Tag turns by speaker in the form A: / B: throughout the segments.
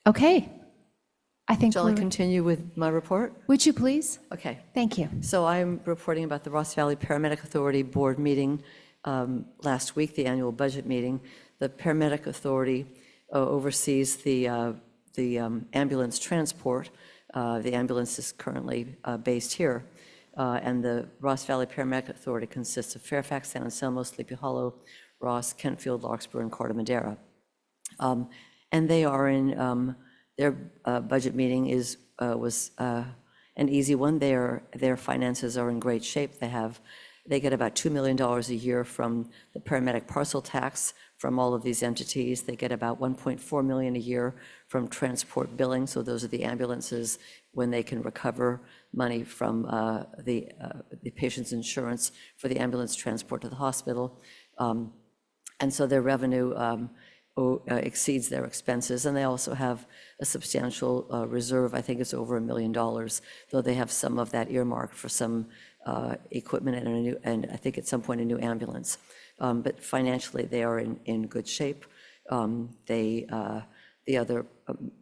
A: Okay. I think
B: Shall I continue with my report?
A: would you please?
B: Okay.
A: Thank you.
B: So I'm reporting about the Ross Valley Paramedic Authority Board meeting last week, the annual budget meeting. The Paramedic Authority oversees the ambulance transport. The ambulance is currently based here. And the Ross Valley Paramedic Authority consists of Fairfax, San Anselmo, Sleepy Hollow, Ross, Kentfield, Larkspur, and Corte Madera. And they are in, their budget meeting was an easy one. Their finances are in great shape. They get about $2 million a year from the paramedic parcel tax from all of these entities. They get about $1.4 million a year from transport billing. So those are the ambulances when they can recover money from the patient's insurance for the ambulance transport to the hospital. And so their revenue exceeds their expenses, and they also have a substantial reserve. I think it's over $1 million, though they have some of that earmarked for some equipment and I think at some point a new ambulance. But financially, they are in good shape. The other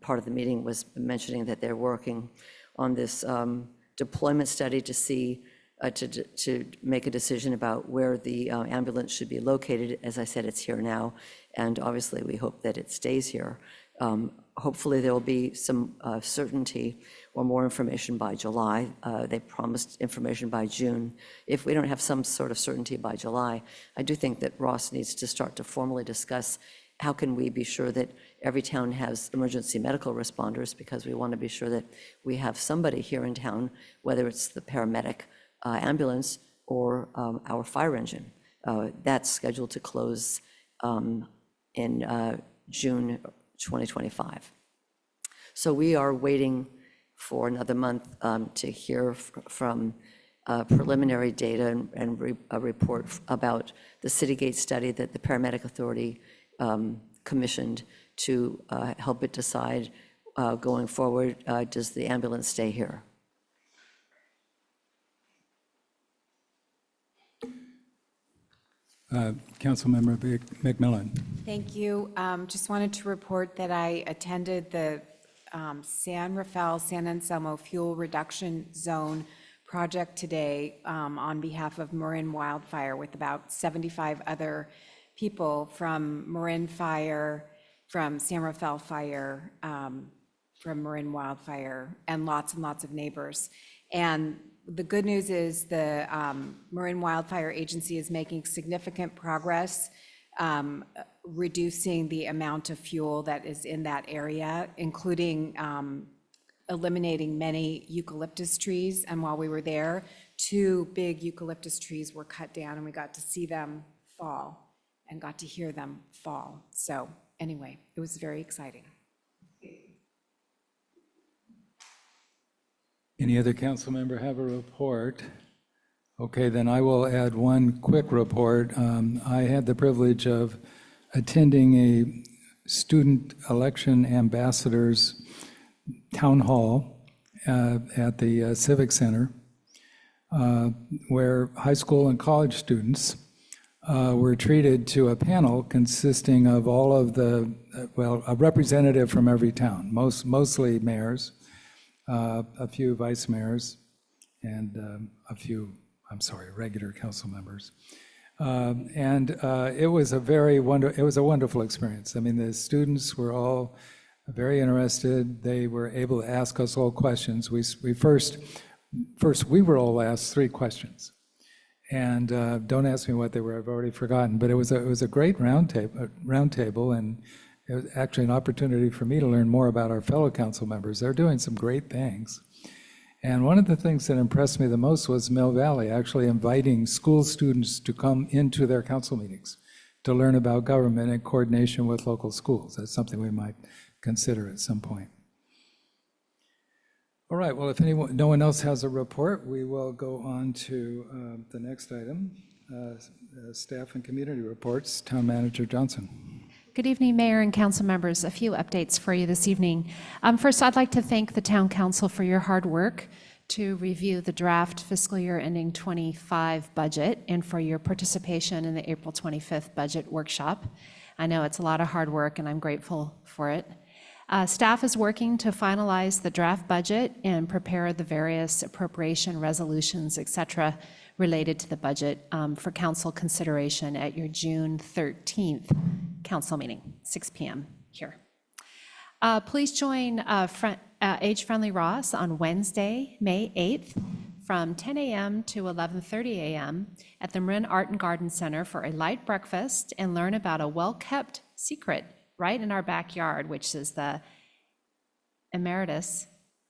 B: part of the meeting was mentioning that they're working on this deployment study to see to make a decision about where the ambulance should be located. As I said, it's here now, and obviously we hope that it stays here. Hopefully there will be some certainty or more information by July. They promised information by June. If we don't have some sort of certainty by July, I do think that Ross needs to start to formally discuss how can we be sure that every town has emergency medical responders, because we want to be sure that we have somebody here in town, whether it's the paramedic ambulance or our fire engine. That's scheduled to close in June 2025. So we are waiting for another month to hear from preliminary data and a report about the Citygate study that the Paramedic Authority commissioned to help it decide going forward, does the ambulance stay here?
C: Councilmember McMillan.
D: Thank you. Just wanted to report that I attended the San Rafael, San Anselmo Fuel Reduction Zone project today on behalf of Marin Wildfire with about 75 other people from Marin Fire, from San Rafael Fire, from Marin Wildfire, and lots of neighbors. And the good news is the Marin Wildfire Agency is making significant progress reducing the amount of fuel that is in that area, including eliminating many eucalyptus trees. And while we were there, 2 big eucalyptus trees were cut down, and we got to see them fall and got to hear them fall. So anyway, it was very exciting.
C: Any other council member have a report? Okay, then I will add one quick report. I had the privilege of attending a student election ambassadors town hall at the Civic Center, where high school and college students were treated to a panel consisting of all of the, well, a representative from every town, mostly mayors, a few vice mayors, and a few, regular council members. It was a wonderful experience. I mean, the students were all very interested. They were able to ask us all questions. We first we were all asked 3 questions. And don't ask me what they were, I've already forgotten, but it was a great round table, and it was actually an opportunity for me to learn more about our fellow council members. They're doing some great things. And one of the things that impressed me the most was Mill Valley actually inviting school students to come into their council meetings to learn about government in coordination with local schools. That's something we might consider at some point. All right, well, if no one else has a report, we will go on to the next item, staff and community reports. Town Manager Johnson.
A: Good evening, Mayor and council members. A few updates for you this evening. First, I'd like to thank the Town Council for your hard work to review the draft fiscal year ending 25 budget and for your participation in the April 25th budget workshop. I know it's a lot of hard work and I'm grateful for it. Staff is working to finalize the draft budget and prepare the various appropriation resolutions, et cetera, related to the budget for council consideration at your June 13th council meeting, 6 p.m. here. Please join Age Friendly Ross on Wednesday, May 8th from 10 a.m. to 11:30 a.m. at the Marin Art and Garden Center for a light breakfast and learn about a well-kept secret right in our backyard, which is the Emeritus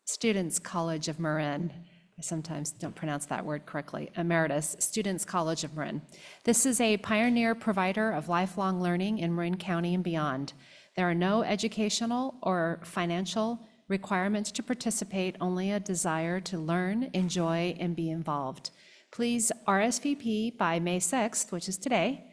A: Students College of Marin. I sometimes don't pronounce that word correctly. Emeritus Students College of Marin. This is a pioneer provider of lifelong learning in Marin County and beyond. There are no educational or financial requirements to participate, only a desire to learn, enjoy, and be involved. Please RSVP by May 6th, which is today,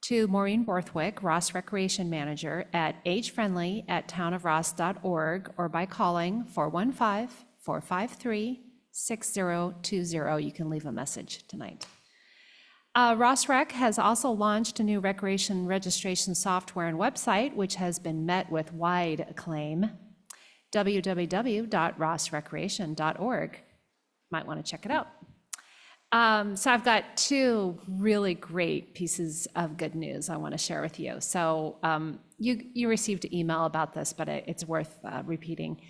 A: to Maureen Borthwick, Ross Recreation Manager, at agefriendly@townofross.org or by calling 415-453-6020. You can leave a message tonight. Ross Rec has also launched a new recreation registration software and website, which has been met with wide acclaim. www.rossrecreation.org. Might want to check it out. So I've got two really great pieces of good news I want to share with you. So you received an email about this, but it's worth repeating.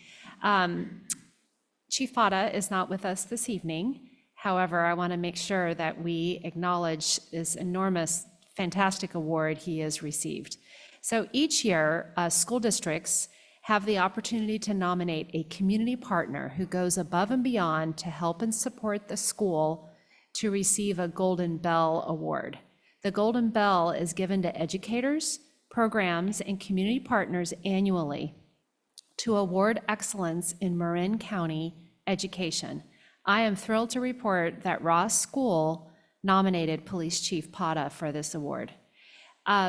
A: Chief Pata is not with us this evening. However, I want to make sure that we acknowledge this enormous, fantastic award he has received. So each year, school districts have the opportunity to nominate a community partner who goes above and beyond to help and support the school to receive a Golden Bell Award. The Golden Bell is given to educators, programs, and community partners annually to award excellence in Marin County education. I am thrilled to report that Ross School nominated Police Chief Pata for this award.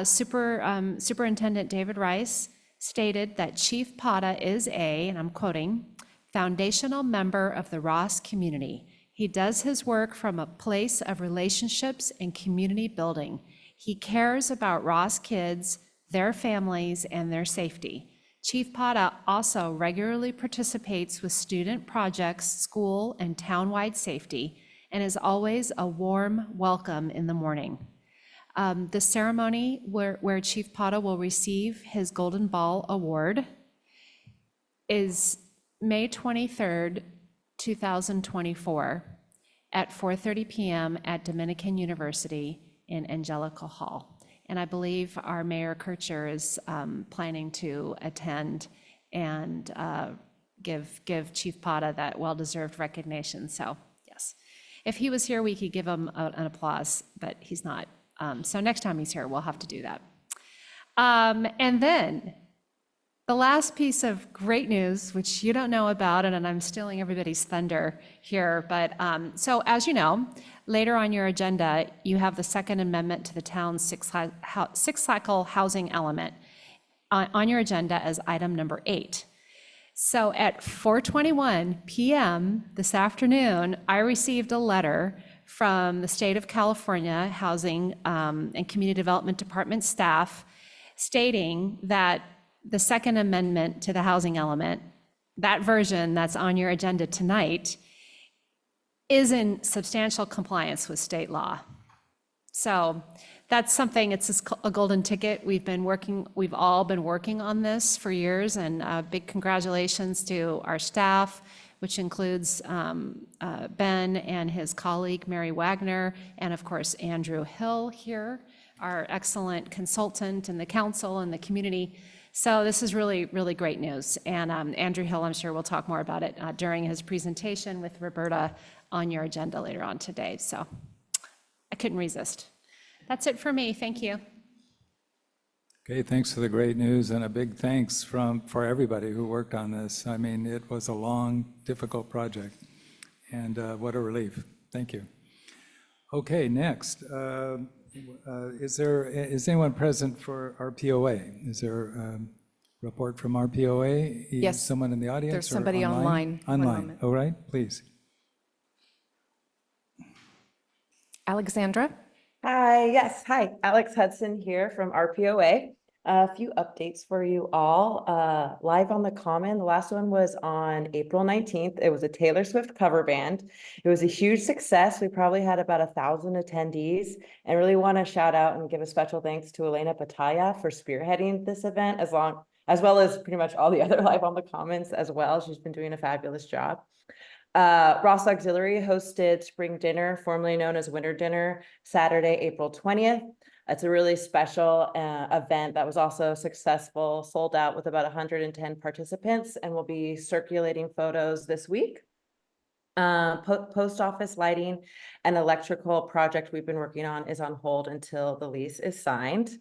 A: Superintendent David Rice stated that Chief Pata is and I'm quoting, foundational member of the Ross community. He does his work from a place of relationships and community building. He cares about Ross kids, their families, and their safety. Chief Pata also regularly participates with student projects, school, and townwide safety, and is always a warm welcome in the morning. The ceremony where Chief Pata will receive his Golden Ball Award is May 23rd, 2024 at 4:30 p.m. at Dominican University in Angelica Hall. And I believe our Mayor Kircher is planning to attend and give Chief Pata that well-deserved recognition. So yes, if he was here, we could give him an applause, but he's not. So next time he's here, we'll have to do that. And then the last piece of great news, which you don't know about, and I'm stealing everybody's thunder here, but so as you know, later on your agenda, you have the Second Amendment to the town's six-cycle housing element on your agenda as item number 8. So at 4:21 p.m. this afternoon, I received a letter from the State of California Housing and Community Development Department staff stating that the Second Amendment to the housing element, that version that's on your agenda tonight, is in substantial compliance with state law. So that's something, it's a golden ticket. We've all been working on this for years, and big congratulations to our staff, which includes Ben and his colleague, Mary Wagner, and of course, Andrew Hill here, our excellent consultant in the council and the community. So this is really, really great news. And Andrew Hill, I'm sure we'll talk more about it during his presentation with Roberta on your agenda later on today. So I couldn't resist. That's it for me. Thank you.
C: Okay, thanks for the great news, and a big thanks for everybody who worked on this. I mean, it was a long, difficult project, and what a relief. Thank you. Okay, next. Is anyone present for RPOA? Is there a report from RPOA?
E: Yes.
C: Someone in the audience?
E: There's
C: or
E: somebody online. One
C: Online,
E: moment.
C: all right, please.
E: Alexandra?
F: Hi, yes. Hi, Alex Hudson here from RPOA.
E: A few updates for you all. Live on the Common, the last one was on April 19th. It was a Taylor Swift cover band. It was a huge success. We probably had about 1,000 attendees, and really want to shout out and give a special thanks to Elena Pataya for spearheading this event, as well as pretty much all the other Live on the Commons as well. She's been doing a fabulous job. Ross Auxiliary hosted Spring Dinner, formerly known as Winter Dinner, Saturday, April 20th. It's a really special event that was also successful, sold out with about 110 participants, and will be circulating photos this week. Post office lighting and electrical project we've been working on is on hold until the lease is signed.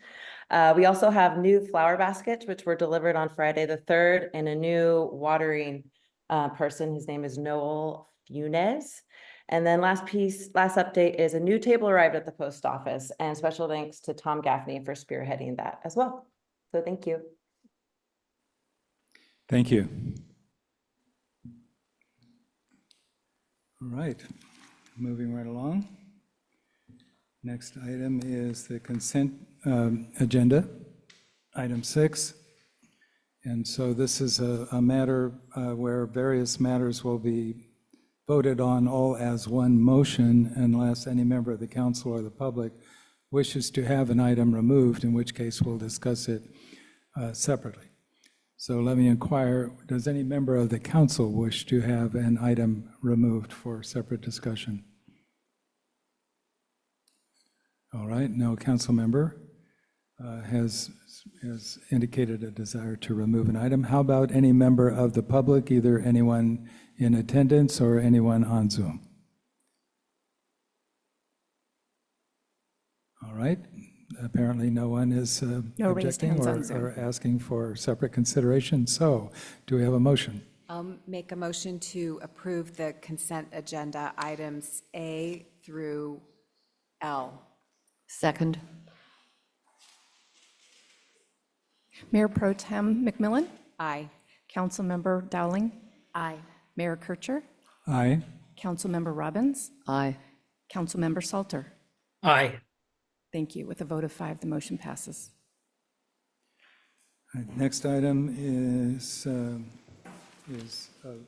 E: We also have new flower baskets, which were delivered on Friday the 3rd, and a new watering person. His name is Noel Funes. And then last update is a new table arrived at the post office, and special thanks to Tom Gaffney for spearheading that as well. So thank you.
C: Thank you. All right, moving right along. Next item is the consent agenda, item 6. And so this is a matter where various matters will be voted on all as one motion unless any member of the council or the public wishes to have an item removed, in which case we'll discuss it separately. So let me inquire, does any member of the council wish to have an item removed for separate discussion? All right, no council member has indicated a desire to remove an item. How about any member of the public, either anyone in attendance or anyone on Zoom? All right, apparently no one is
F: No raised
C: objecting
F: hands on Zoom.
C: or asking for separate consideration. So do we have a motion?
D: I'll make a motion to approve the consent agenda items A through L.
B: Second.
F: Mayor Pro Tem McMillan,
D: Aye.
F: Councilmember Dowling,
D: Aye.
F: Mayor Kircher,
C: Aye.
F: Councilmember Robbins,
B: Aye.
F: Councilmember Salter.
G: Aye.
F: Thank you. With a vote of 5, the motion passes.
C: All right, next item is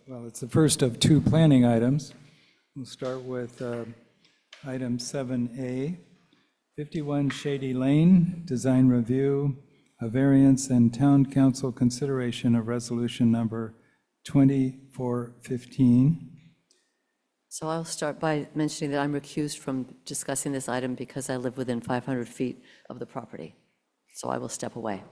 C: well, it's the first of 2 planning items. We'll start with item 7A, 51 Shady Lane, design review, a variance and town council consideration of resolution number 2415.
B: So I'll start by mentioning that I'm recused from discussing this item because I live within 500 feet of the property. So I will step away.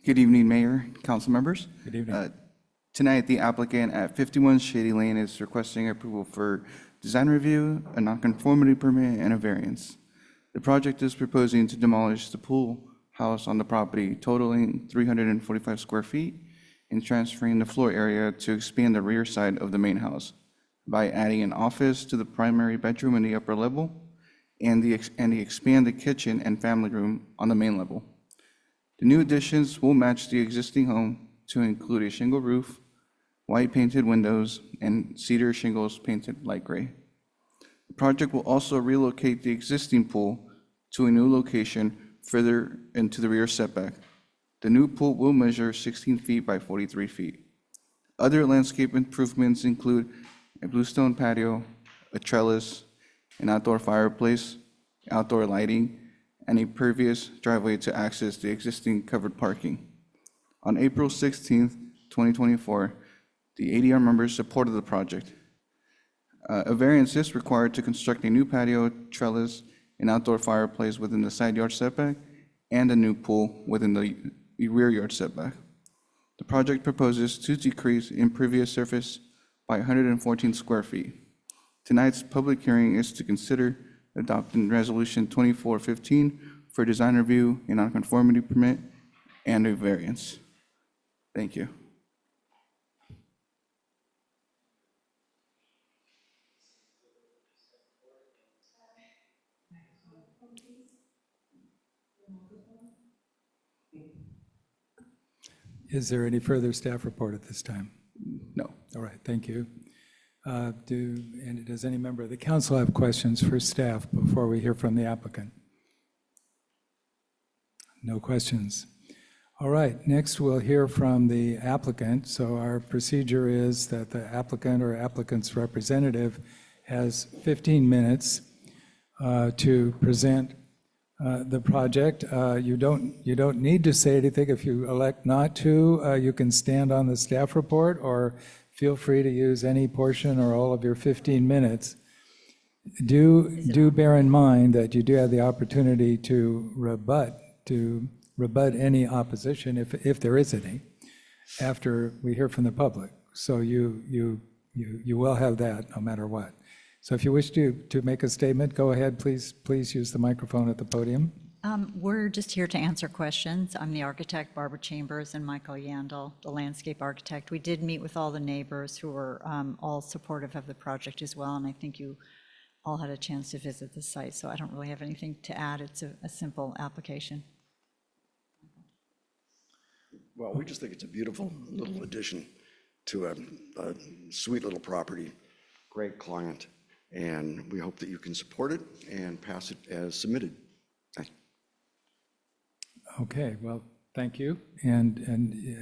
H: Good evening, Mayor, council members.
C: Good evening.
H: Tonight, the applicant at 51 Shady Lane is requesting approval for design review, a nonconformity permit, and a variance. The project is proposing to demolish the pool house on the property totaling 345 square feet and transferring the floor area to expand the rear side of the main house by adding an office to the primary bedroom in the upper level and the expand the kitchen and family room on the main level. The new additions will match the existing home to include a shingle roof, white painted windows, and cedar shingles painted light gray. The project will also relocate the existing pool to a new location further into the rear setback. The new pool will measure 16 feet by 43 feet. Other landscape improvements include a bluestone patio, a trellis, an outdoor fireplace, outdoor lighting, and a pervious driveway to access the existing covered parking. On April 16th, 2024, the ADR members supported the project. A variance is required to construct a new patio, trellis, an outdoor fireplace within the side yard setback, and a new pool within the rear yard setback. The project proposes to decrease impervious surface by 114 square feet. Tonight's public hearing is to consider adopting Resolution 2415 for design review, a nonconformity permit, and a variance. Thank you.
C: Is there any further staff report at this time?
H: No.
C: All right, thank you. Does any member of the council have questions for staff before we hear from the applicant? No questions. All right, next we'll hear from the applicant. So our procedure is that the applicant or applicant's representative has 15 minutes to present the project. You don't need to say anything. If you elect not to, you can stand on the staff report or feel free to use any portion or all of your 15 minutes. Do bear in mind that you do have the opportunity to rebut any opposition, if there is any, after we hear from the public. So you will have that no matter what. So if you wish to make a statement, go ahead, please use the microphone at the podium.
G: We're just here to answer questions. I'm the architect, Barbara Chambers, and Michael Yandel, the landscape architect. We did meet with all the neighbors who were all supportive of the project as well, and I think you all had a chance to visit the site, so I don't really have anything to add. It's a simple application.
I: Well, we just think it's a beautiful little addition to a sweet little property, great client, and we hope that you can support it and pass it as submitted. Thank you.
C: Okay, well, thank you. And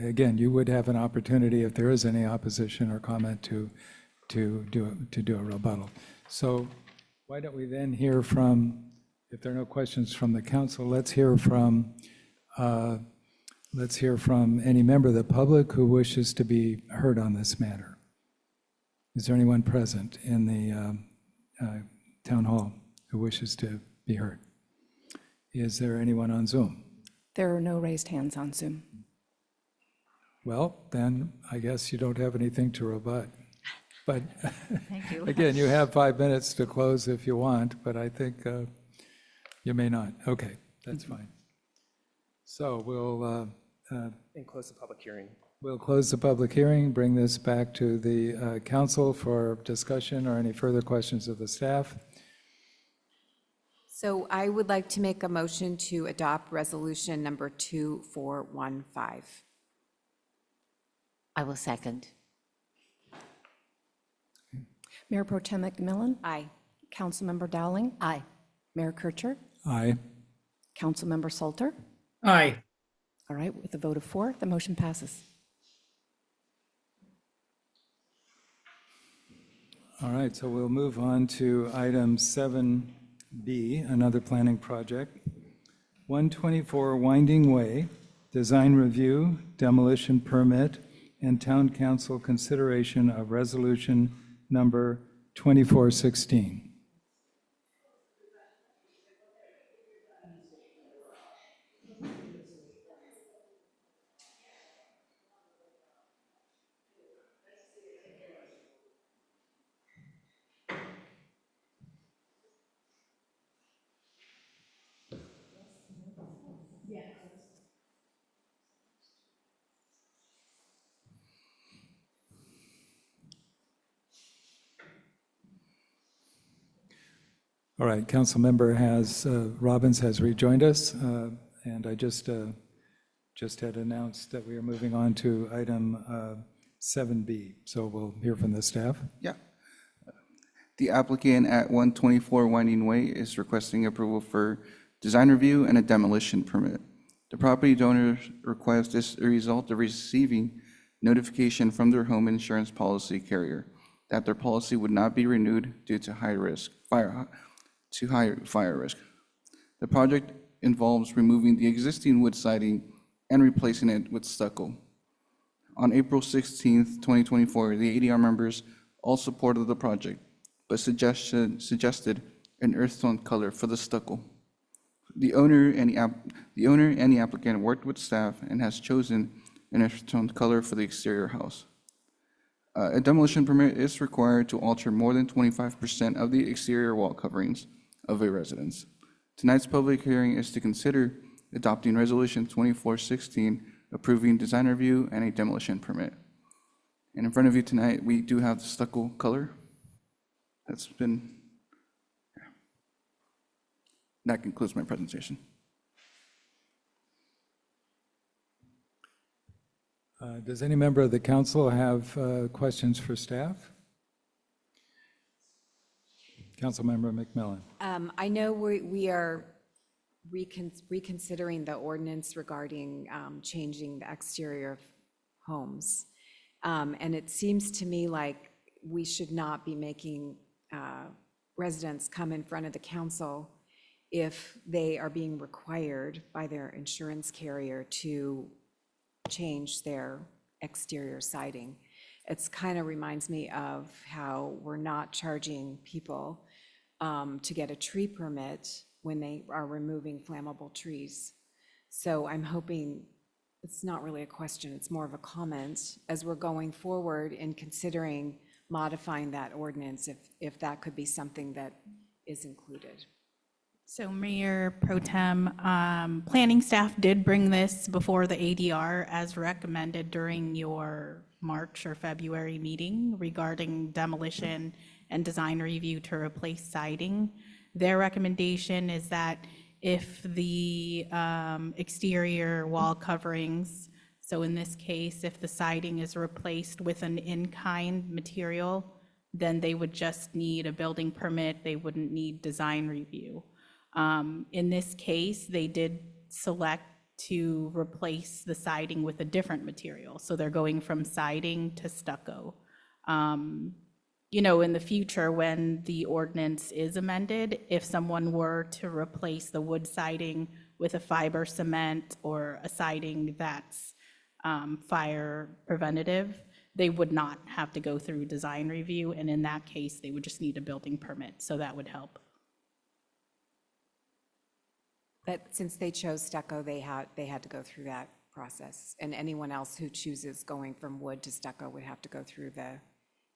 C: again, you would have an opportunity, if there is any opposition or comment, to do a rebuttal. So why don't we then hear from, if there are no questions from the council, let's hear from any member of the public who wishes to be heard on this matter. Is there anyone present in the town hall who wishes to be heard? Is there anyone on Zoom?
F: There are no raised hands on Zoom.
C: Well, then I guess you don't have anything to rebut. But
G: Thank you.
C: again, you have 5 minutes to close if you want, but I think you may not. Okay, that's fine. So we'll
J: close the public hearing.
C: We'll close the public hearing, bring this back to the council for discussion or any further questions of the staff.
D: So I would like to make a motion to adopt resolution number 2415.
K: I will second.
F: Mayor Pro Tem McMillan?
D: Aye.
F: Councilmember Dowling?
K: Aye.
F: Mayor Kircher?
C: Aye.
F: Councilmember Salter?
J: Aye.
F: All right, with a vote of 4, the motion passes.
C: All right, so we'll move on to item 7B, another planning project. 124 Winding Way, design review, demolition permit, and town council consideration of resolution number 2416. All right, Councilmember Robbins has rejoined us, and I just had announced that we are moving on to item 7B. So we'll hear from the staff.
H: Yeah. The applicant at 124 Winding Way is requesting approval for design review and a demolition permit. The property owner request is a result of receiving notification from their home insurance policy carrier that their policy would not be renewed due to high fire risk. The project involves removing the existing wood siding and replacing it with stucco. On April 16th, 2024, the ADR members all supported the project, but suggested an earth tone color for the stucco. The owner and the applicant worked with staff and has chosen an earth tone color for the exterior house. A demolition permit is required to alter more than 25% of the exterior wall coverings of a residence. Tonight's public hearing is to consider adopting Resolution 2416, approving design review and a demolition permit. And in front of you tonight, we do have the stucco color. That concludes my presentation.
C: Does any member of the council have questions for staff? Councilmember McMillan.
D: I know we are reconsidering the ordinance regarding changing the exterior of homes. And it seems to me like we should not be making residents come in front of the council if they are being required by their insurance carrier to change their exterior siding. It's kind of reminds me of how we're not charging people to get a tree permit when they are removing flammable trees. So I'm hoping, it's not really a question, it's more of a comment, as we're going forward in considering modifying that ordinance, if that could be something that is included.
K: So Mayor Pro Tem, planning staff did bring this before the ADR as recommended during your March or February meeting regarding demolition and design review to replace siding. Their recommendation is that if the exterior wall coverings, so in this case, if the siding is replaced with an in-kind material, then they would just need a building permit, they wouldn't need design review. In this case, they did select to replace the siding with a different material. So they're going from siding to stucco. You know, in the future, when the ordinance is amended, if someone were to replace the wood siding with a fiber cement or a siding that's fire preventative, they would not have to go through design review. And in that case, they would just need a building permit. So that would help.
D: But since they chose stucco, they had to go through that process. And anyone else who chooses going from wood to stucco would have to go through the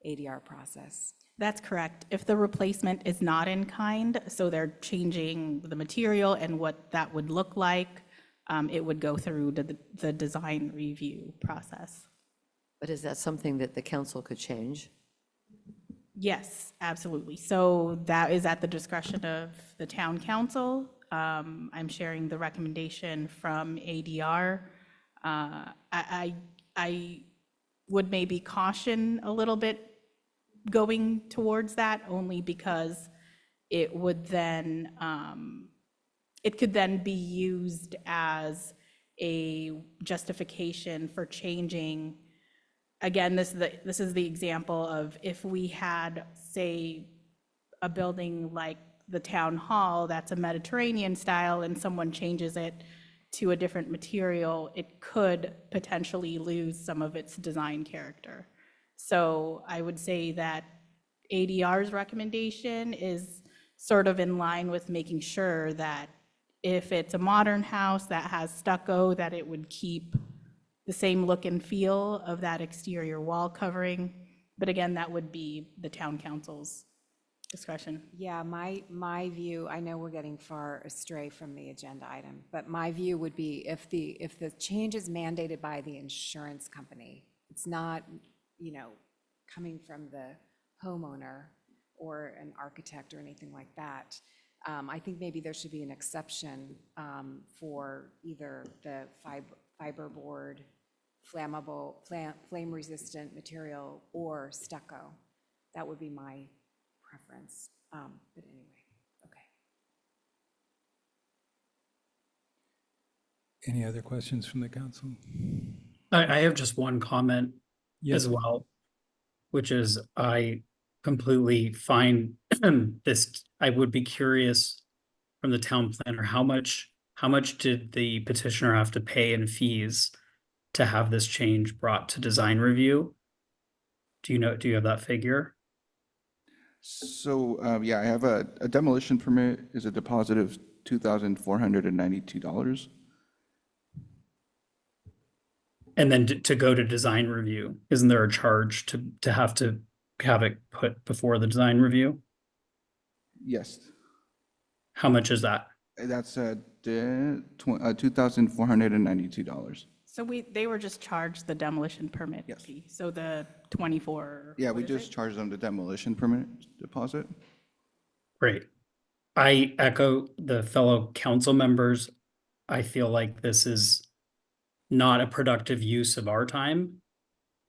D: ADR process.
K: That's correct. If the replacement is not in kind, so they're changing the material and what that would look like, it would go through the design review process.
B: But is that something that the council could change?
K: Yes, absolutely. So that is at the discretion of the town council. I'm sharing the recommendation from ADR. I would maybe caution a little bit going towards that, only because it would then, it could then be used as a justification for changing. Again, this is the example of if we had, say, a building like the town hall that's a Mediterranean style and someone changes it to a different material, it could potentially lose some of its design character. So I would say that ADR's recommendation is sort of in line with making sure that if it's a modern house that has stucco, that it would keep the same look and feel of that exterior wall covering. But again, that would be the town council's discretion.
D: Yeah, my view, I know we're getting far astray from the agenda item, but my view would be if the change is mandated by the insurance company, it's not, you know, coming from the homeowner or an architect or anything like that. I think maybe there should be an exception for either the fiberboard, flammable, flame-resistant material or stucco. That would be my preference, but anyway, okay.
C: Any other questions from the council?
J: I have just one comment
C: Yes.
J: as well, which is I completely find this, I would be curious from the town planner, how much did the petitioner have to pay in fees to have this change brought to design review? Do you have that figure?
H: So, yeah, I have a demolition permit is a deposit of $2,492.
J: And then to go to design review, isn't there a charge to have it put before the design review?
H: Yes,
J: How much is that?
H: that's $2,492.
K: So they were just charged the demolition permit
H: Yes.
K: fee. So the 24.
H: Yeah, we
K: what is
H: just
K: it?
H: charged them the demolition permit deposit.
J: Great. I echo the fellow council members. I feel like this is not a productive use of our time,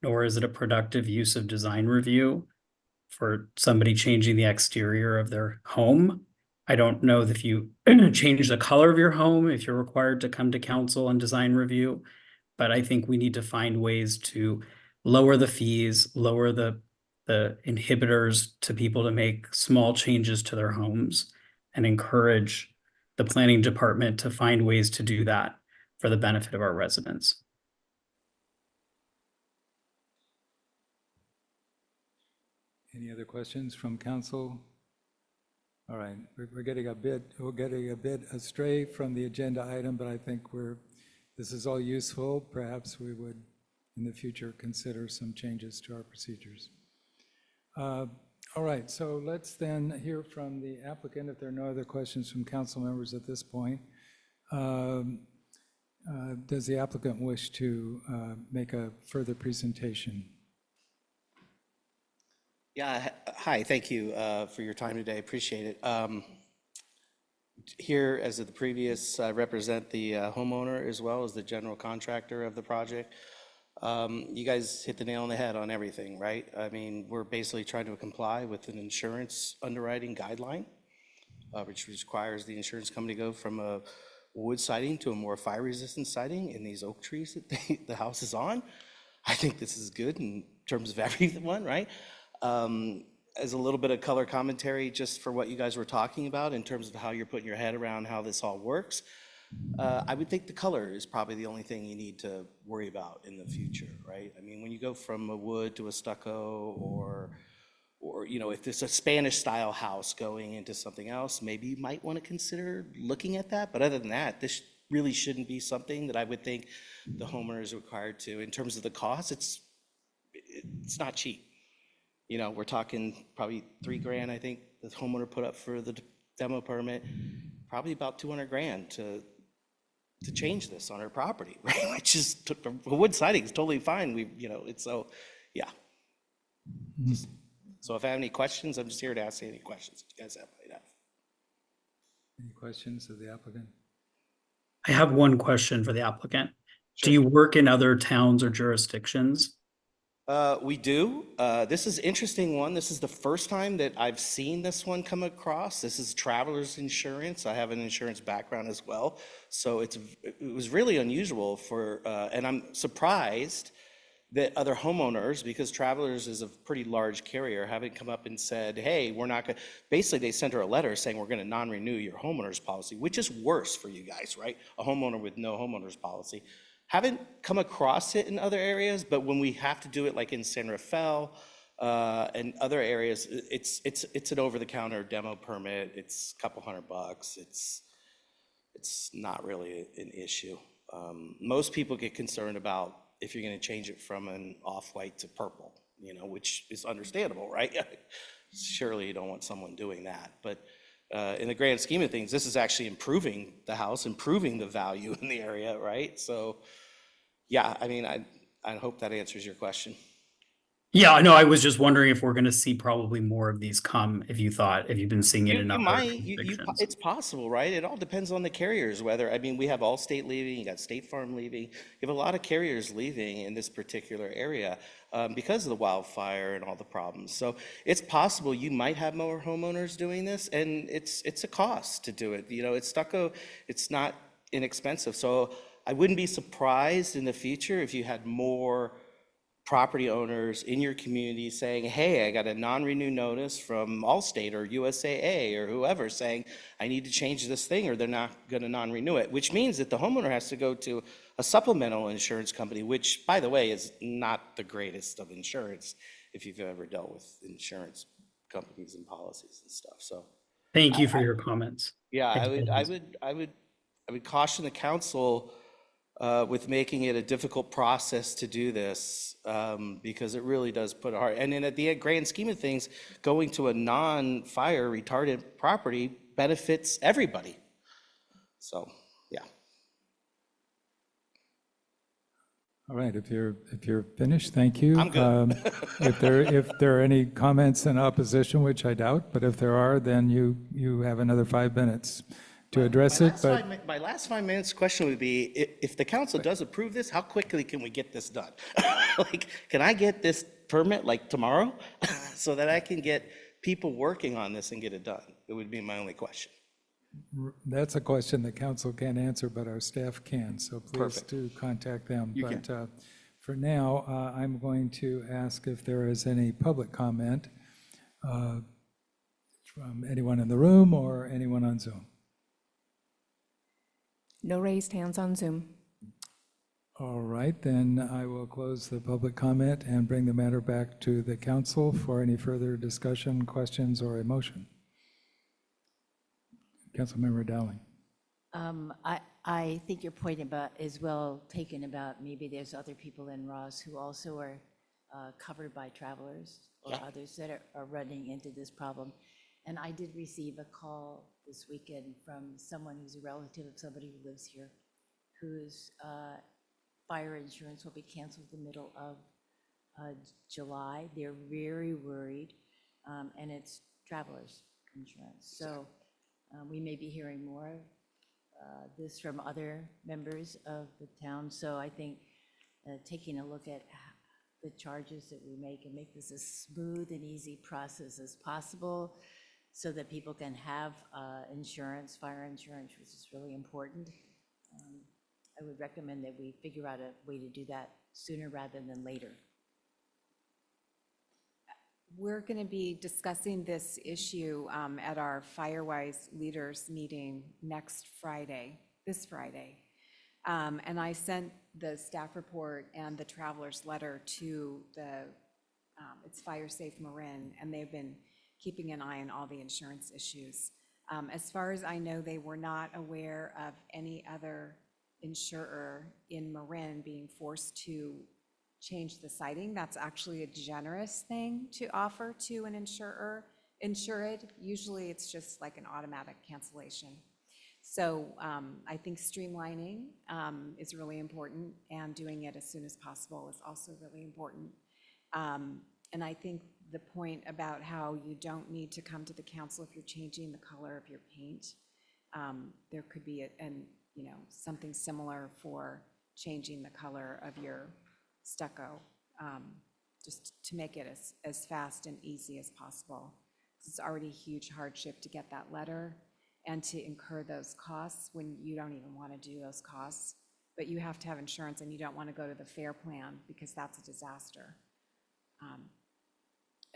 J: nor is it a productive use of design review for somebody changing the exterior of their home. I don't know if you change the color of your home, if you're required to come to council and design review, but I think we need to find ways to lower the fees, lower the inhibitors to people to make small changes to their homes, and encourage the planning department to find ways to do that for the benefit of our residents.
C: Any other questions from council? All right, we're getting a bit astray from the agenda item, but I think this is all useful. Perhaps we would, in the future, consider some changes to our procedures. All right, so let's then hear from the applicant if there are no other questions from council members at this point. Does the applicant wish to make a further presentation?
L: Yeah, hi, thank you for your time today, appreciate it. Here, as of the previous, I represent the homeowner as well as the general contractor of the project. You guys hit the nail on the head on everything, right? I mean, we're basically trying to comply with an insurance underwriting guideline, which requires the insurance company to go from a wood siding to a more fire-resistant siding in these oak trees that the house is on. I think this is good in terms of everyone, right? As a little bit of color commentary just for what you guys were talking about in terms of how you're putting your head around how this all works. I would think the color is probably the only thing you need to worry about in the future, right? I mean, when you go from a wood to a stucco or you know, if there's a Spanish style house going into something else, maybe you might want to consider looking at that. But other than that, this really shouldn't be something that I would think the homeowner is required to. In terms of the cost, it's not cheap. You know, we're talking probably $3,000, I think the homeowner put up for the demo permit, probably about $200,000 to change this on her property, right? Which is, wood siding is totally fine. You know, it's so, yeah. So if I have any questions, I'm just here to ask any questions that you guys have.
C: Any questions of the applicant?
J: I have one question for the applicant. Do you work in other towns or jurisdictions?
L: We do. This is an interesting one. This is the first time that I've seen this one come across. This is Travelers Insurance. I have an insurance background as well. So it was really unusual for, and I'm surprised that other homeowners, because Travelers is a pretty large carrier, haven't come up and said, hey, we're not going to, basically they sent her a letter saying we're going to non-renew your homeowner's policy, which is worse for you guys, right? A homeowner with no homeowner's policy. Haven't come across it in other areas, but when we have to do it like in San Rafael and other areas, it's an over-the-counter demo permit. It's a couple $100. It's not really an issue. Most people get concerned about if you're going to change it from an off-white to purple, you know, which is understandable, right? Surely you don't want someone doing that, but in the grand scheme of things, this is actually improving the house, improving the value in the area, right? So, yeah, I mean, I hope that answers your question.
J: Yeah, no, I was just wondering if we're going to see probably more of these come, if you've been seeing it in other jurisdictions.
L: It's possible, right? It all depends on the carriers, whether, I mean, we have Allstate leaving, you got State Farm leaving. You have a lot of carriers leaving in this particular area because of the wildfire and all the problems. So it's possible you might have more homeowners doing this, and it's a cost to do it. You know, it's stucco, it's not inexpensive. So I wouldn't be surprised in the future if you had more property owners in your community saying, hey, I got a non-renew notice from Allstate or USAA or whoever saying, I need to change this thing or they're not going to non-renew it, which means that the homeowner has to go to a supplemental insurance company, which, by the way, is not the greatest of insurance if you've ever dealt with insurance companies and policies and stuff. So
J: Thank you for your comments.
L: yeah, I would caution the council with making it a difficult process to do this, because it really does put a hard, and then at the grand scheme of things, going to a non-fire retardant property benefits everybody. So, yeah.
C: All right, if you're finished, thank you.
L: I'm good.
C: If there are any comments in opposition, which I doubt, but if there are, then you have another 5 minutes to address it, but
L: My last 5 minutes question would be, if the council does approve this, how quickly can we get this done? Like, can I get this permit like tomorrow? So that I can get people working on this and get it done? It would be my only question.
C: that's a question the council can't answer, but our staff can, so please
L: Perfect.
C: do contact them.
H: You
C: But
H: can.
C: for now, I'm going to ask if there is any public comment from anyone in the room or anyone on Zoom.
F: No raised hands on Zoom.
C: All right, then I will close the public comment and bring the matter back to the council for any further discussion, questions, or a motion. Councilmember Dowling.
M: I think your point about, is well taken about maybe there's other people in Ross who also are covered by travelers or others that are running into this problem. And I did receive a call this weekend from someone who's a relative of somebody who lives here, whose fire insurance will be canceled the middle of July. They're very worried, and it's travelers insurance. So we may be hearing more of this from other members of the town. So I think taking a look at the charges that we make and make this as smooth and easy process as possible so that people can have insurance, fire insurance, which is really important. I would recommend that we figure out a way to do that sooner rather than later.
D: We're going to be discussing this issue at our Firewise Leaders meeting next Friday, this Friday. And I sent the staff report and the traveler's letter to it's Fire Safe Marin, and they've been keeping an eye on all the insurance issues. As far as I know, they were not aware of any other insurer in Marin being forced to change the siding. That's actually a generous thing to offer to an insured. Usually it's just like an automatic cancellation. So I think streamlining is really important, and doing it as soon as possible is also really important. And I think the point about how you don't need to come to the council if you're changing the color of your paint, there could be something similar for changing the color of your stucco, just to make it as fast and easy as possible. It's already a huge hardship to get that letter and to incur those costs when you don't even want to do those costs, but you have to have insurance and you don't want to go to the FAIR plan because that's a disaster.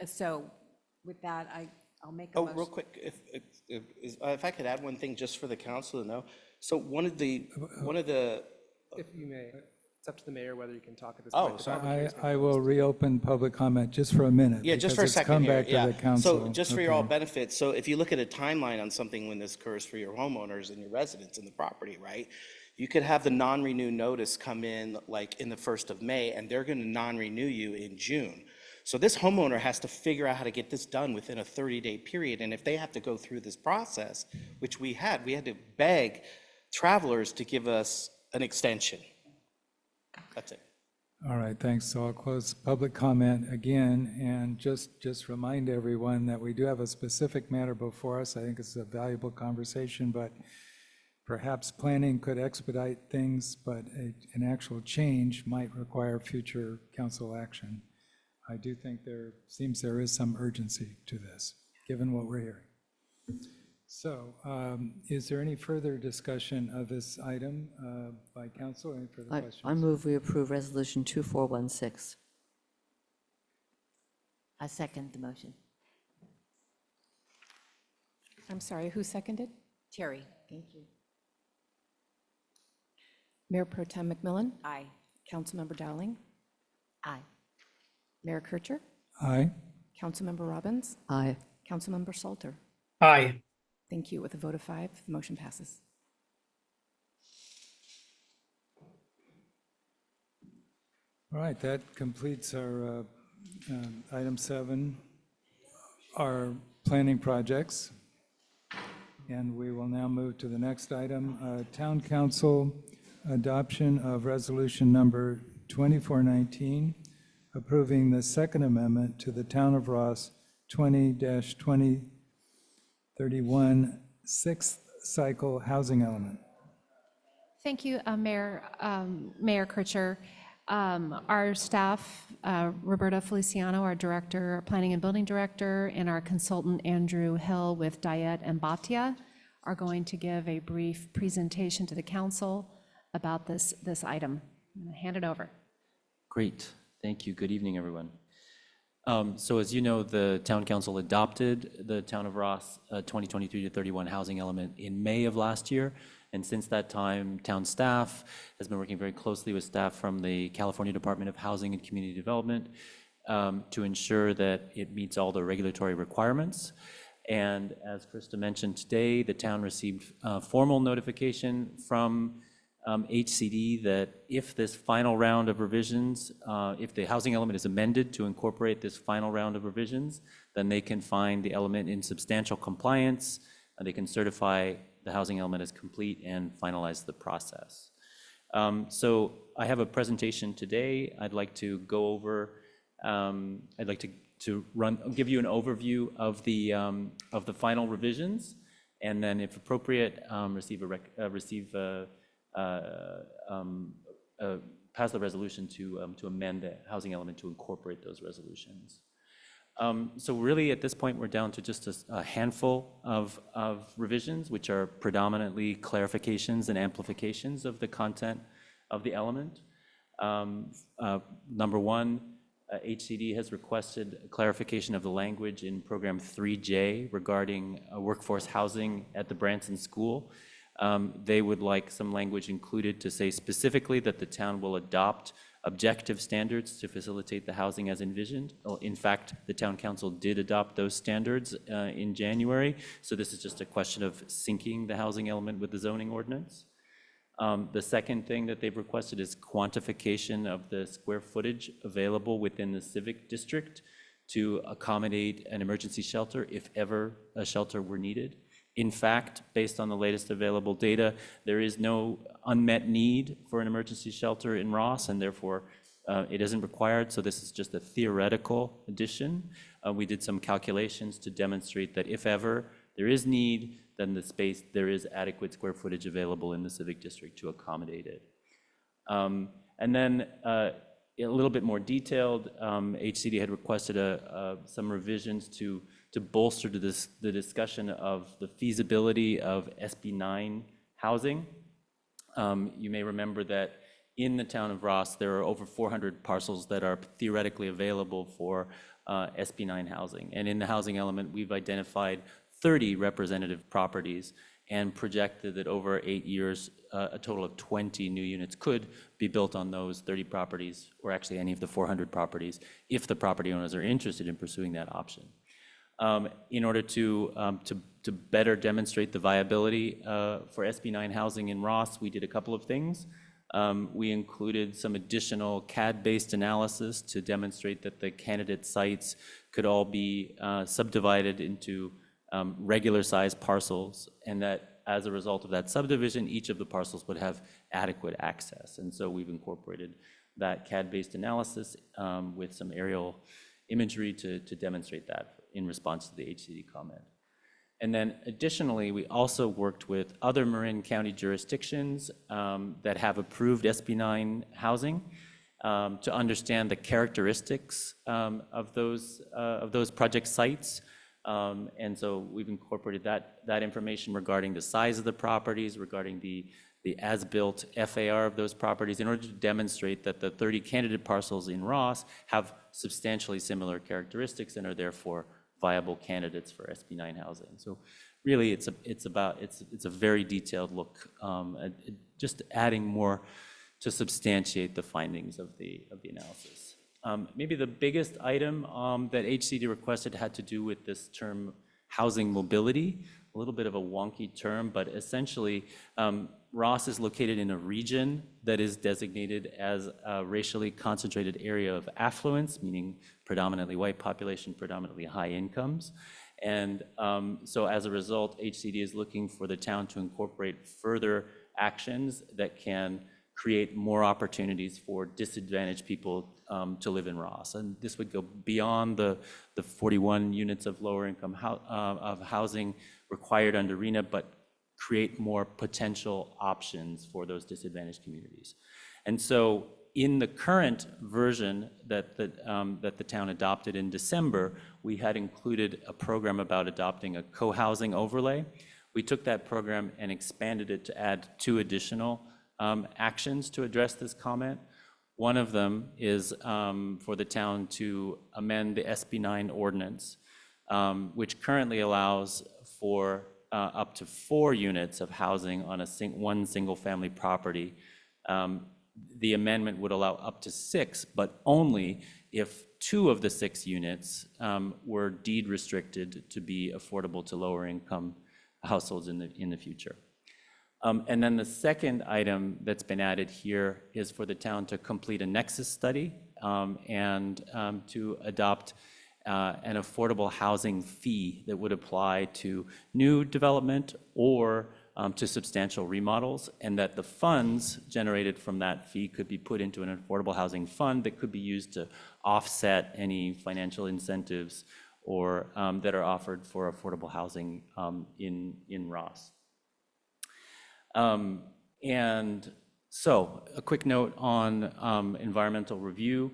D: So with that, I'll make a motion.
L: Real quick, if I could add one thing just for the council to know. So one of the,
N: If you may, it's up to the mayor whether you can talk at this
L: Oh,
N: point. The
L: sorry.
N: public hearing's been
C: I will reopen public comment just for a minute.
L: yeah, just for a
C: because it's
L: second
C: come
L: here,
C: back to
L: yeah.
C: the council.
L: So just for your all
C: Okay.
L: benefit, so if you look at a timeline on something when this occurs for your homeowners and your residents in the property, right? You could have the non-renew notice come in like in the 1st of May, and they're gonna non-renew you in June. So this homeowner has to figure out how to get this done within a 30-day period, and if they have to go through this process, which we had to beg travelers to give us an extension. That's it.
C: All right, thanks. So I'll close public comment again, and just remind everyone that we do have a specific matter before us. I think it's a valuable conversation, but perhaps planning could expedite things, but an actual change might require future council action. I do think there is some urgency to this, given what we're hearing. So is there any further discussion of this item by council? Any further questions?
B: I move we approve Resolution 2416.
M: I second the motion.
F: I'm sorry, who seconded?
M: Terry, thank you.
F: Mayor Pro Tem McMillan?
D: Aye.
F: Councilmember Dowling?
M: Aye.
F: Mayor Kircher?
C: Aye.
F: Councilmember Robbins?
B: Aye.
F: Councilmember Salter?
J: Aye.
F: Thank you. With a vote of 5, the motion passes.
C: All right, that completes our item 7, our planning projects. And we will now move to the next item, Town Council adoption of resolution number 2419, approving the Second Amendment to the Town of Ross 20-2031 Sixth cycle housing element.
A: Thank you, Mayor Kircher. Our staff, Roberta Feliciano, our director, our planning and building director, and our consultant, Andrew Hill with Diet and Bhatia, are going to give a brief presentation to the council about this item. I'm going to hand it over.
O: Great. Thank you. Good evening, everyone. So as you know, the town council adopted the Town of Ross 2023-31 housing element in May of last year. And since that time, town staff has been working very closely with staff from the California Department of Housing and Community Development to ensure that it meets all the regulatory requirements. And as Krista mentioned today, the town received formal notification from HCD that if this final round of revisions, if the housing element is amended to incorporate this final round of revisions, then they can find the element in substantial compliance. They can certify the housing element as complete and finalize the process. So I have a presentation today. I'd like to go over, I'd like to give you an overview of the final revisions, and then if appropriate, pass the resolution to amend the housing element to incorporate those resolutions. So really, at this point, we're down to just a handful of revisions, which are predominantly clarifications and amplifications of the content of the element. Number one, HCD has requested clarification of the language in Program 3J regarding workforce housing at the Branson School. They would like some language included to say specifically that the town will adopt objective standards to facilitate the housing as envisioned. Well, in fact, the town council did adopt those standards in January. So this is just a question of syncing the housing element with the zoning ordinance. The second thing that they've requested is quantification of the square footage available within the civic district to accommodate an emergency shelter if ever a shelter were needed. In fact, based on the latest available data, there is no unmet need for an emergency shelter in Ross, and therefore it isn't required. So this is just a theoretical addition. We did some calculations to demonstrate that if ever there is need, then there is adequate square footage available in the civic district to accommodate it. And then a little bit more detailed, HCD had requested some revisions to bolster the discussion of the feasibility of SB 9 housing. You may remember that in the town of Ross, there are over 400 parcels that are theoretically available for SB 9 housing. And in the housing element, we've identified 30 representative properties and projected that over 8 years, a total of 20 new units could be built on those 30 properties, or actually any of the 400 properties, if the property owners are interested in pursuing that option. In order to better demonstrate the viability for SB 9 housing in Ross, we did a couple of things. We included some additional CAD-based analysis to demonstrate that the candidate sites could all be subdivided into regular sized parcels, and that as a result of that subdivision, each of the parcels would have adequate access. And so we've incorporated that CAD-based analysis with some aerial imagery to demonstrate that in response to the HCD comment. And then additionally, we also worked with other Marin County jurisdictions that have approved SB 9 housing to understand the characteristics of those project sites. And so we've incorporated that information regarding the size of the properties, regarding the as-built FAR of those properties, in order to demonstrate that the 30 candidate parcels in Ross have substantially similar characteristics and are therefore viable candidates for SB 9 housing. So really, it's a very detailed look, just adding more to substantiate the findings of the analysis. Maybe the biggest item that HCD requested had to do with this term housing mobility, a little bit of a wonky term, but essentially Ross is located in a region that is designated as a racially concentrated area of affluence, meaning predominantly white population, predominantly high incomes. And so as a result, HCD is looking for the town to incorporate further actions that can create more opportunities for disadvantaged people to live in Ross. And this would go beyond the 41 units of lower income of housing required under RHNA, but create more potential options for those disadvantaged communities. And so in the current version that the town adopted in December, we had included a program about adopting a co-housing overlay. We took that program and expanded it to add 2 additional actions to address this comment. One of them is for the town to amend the SB 9 ordinance, which currently allows for up to 4 units of housing on one single-family property. The amendment would allow up to 6, but only if 2 of the 6 units were deed restricted to be affordable to lower income households in the future. And then the second item that's been added here is for the town to complete a nexus study and to adopt an affordable housing fee that would apply to new development or to substantial remodels, and that the funds generated from that fee could be put into an affordable housing fund that could be used to offset any financial incentives or that are offered for affordable housing in Ross. And so a quick note on environmental review.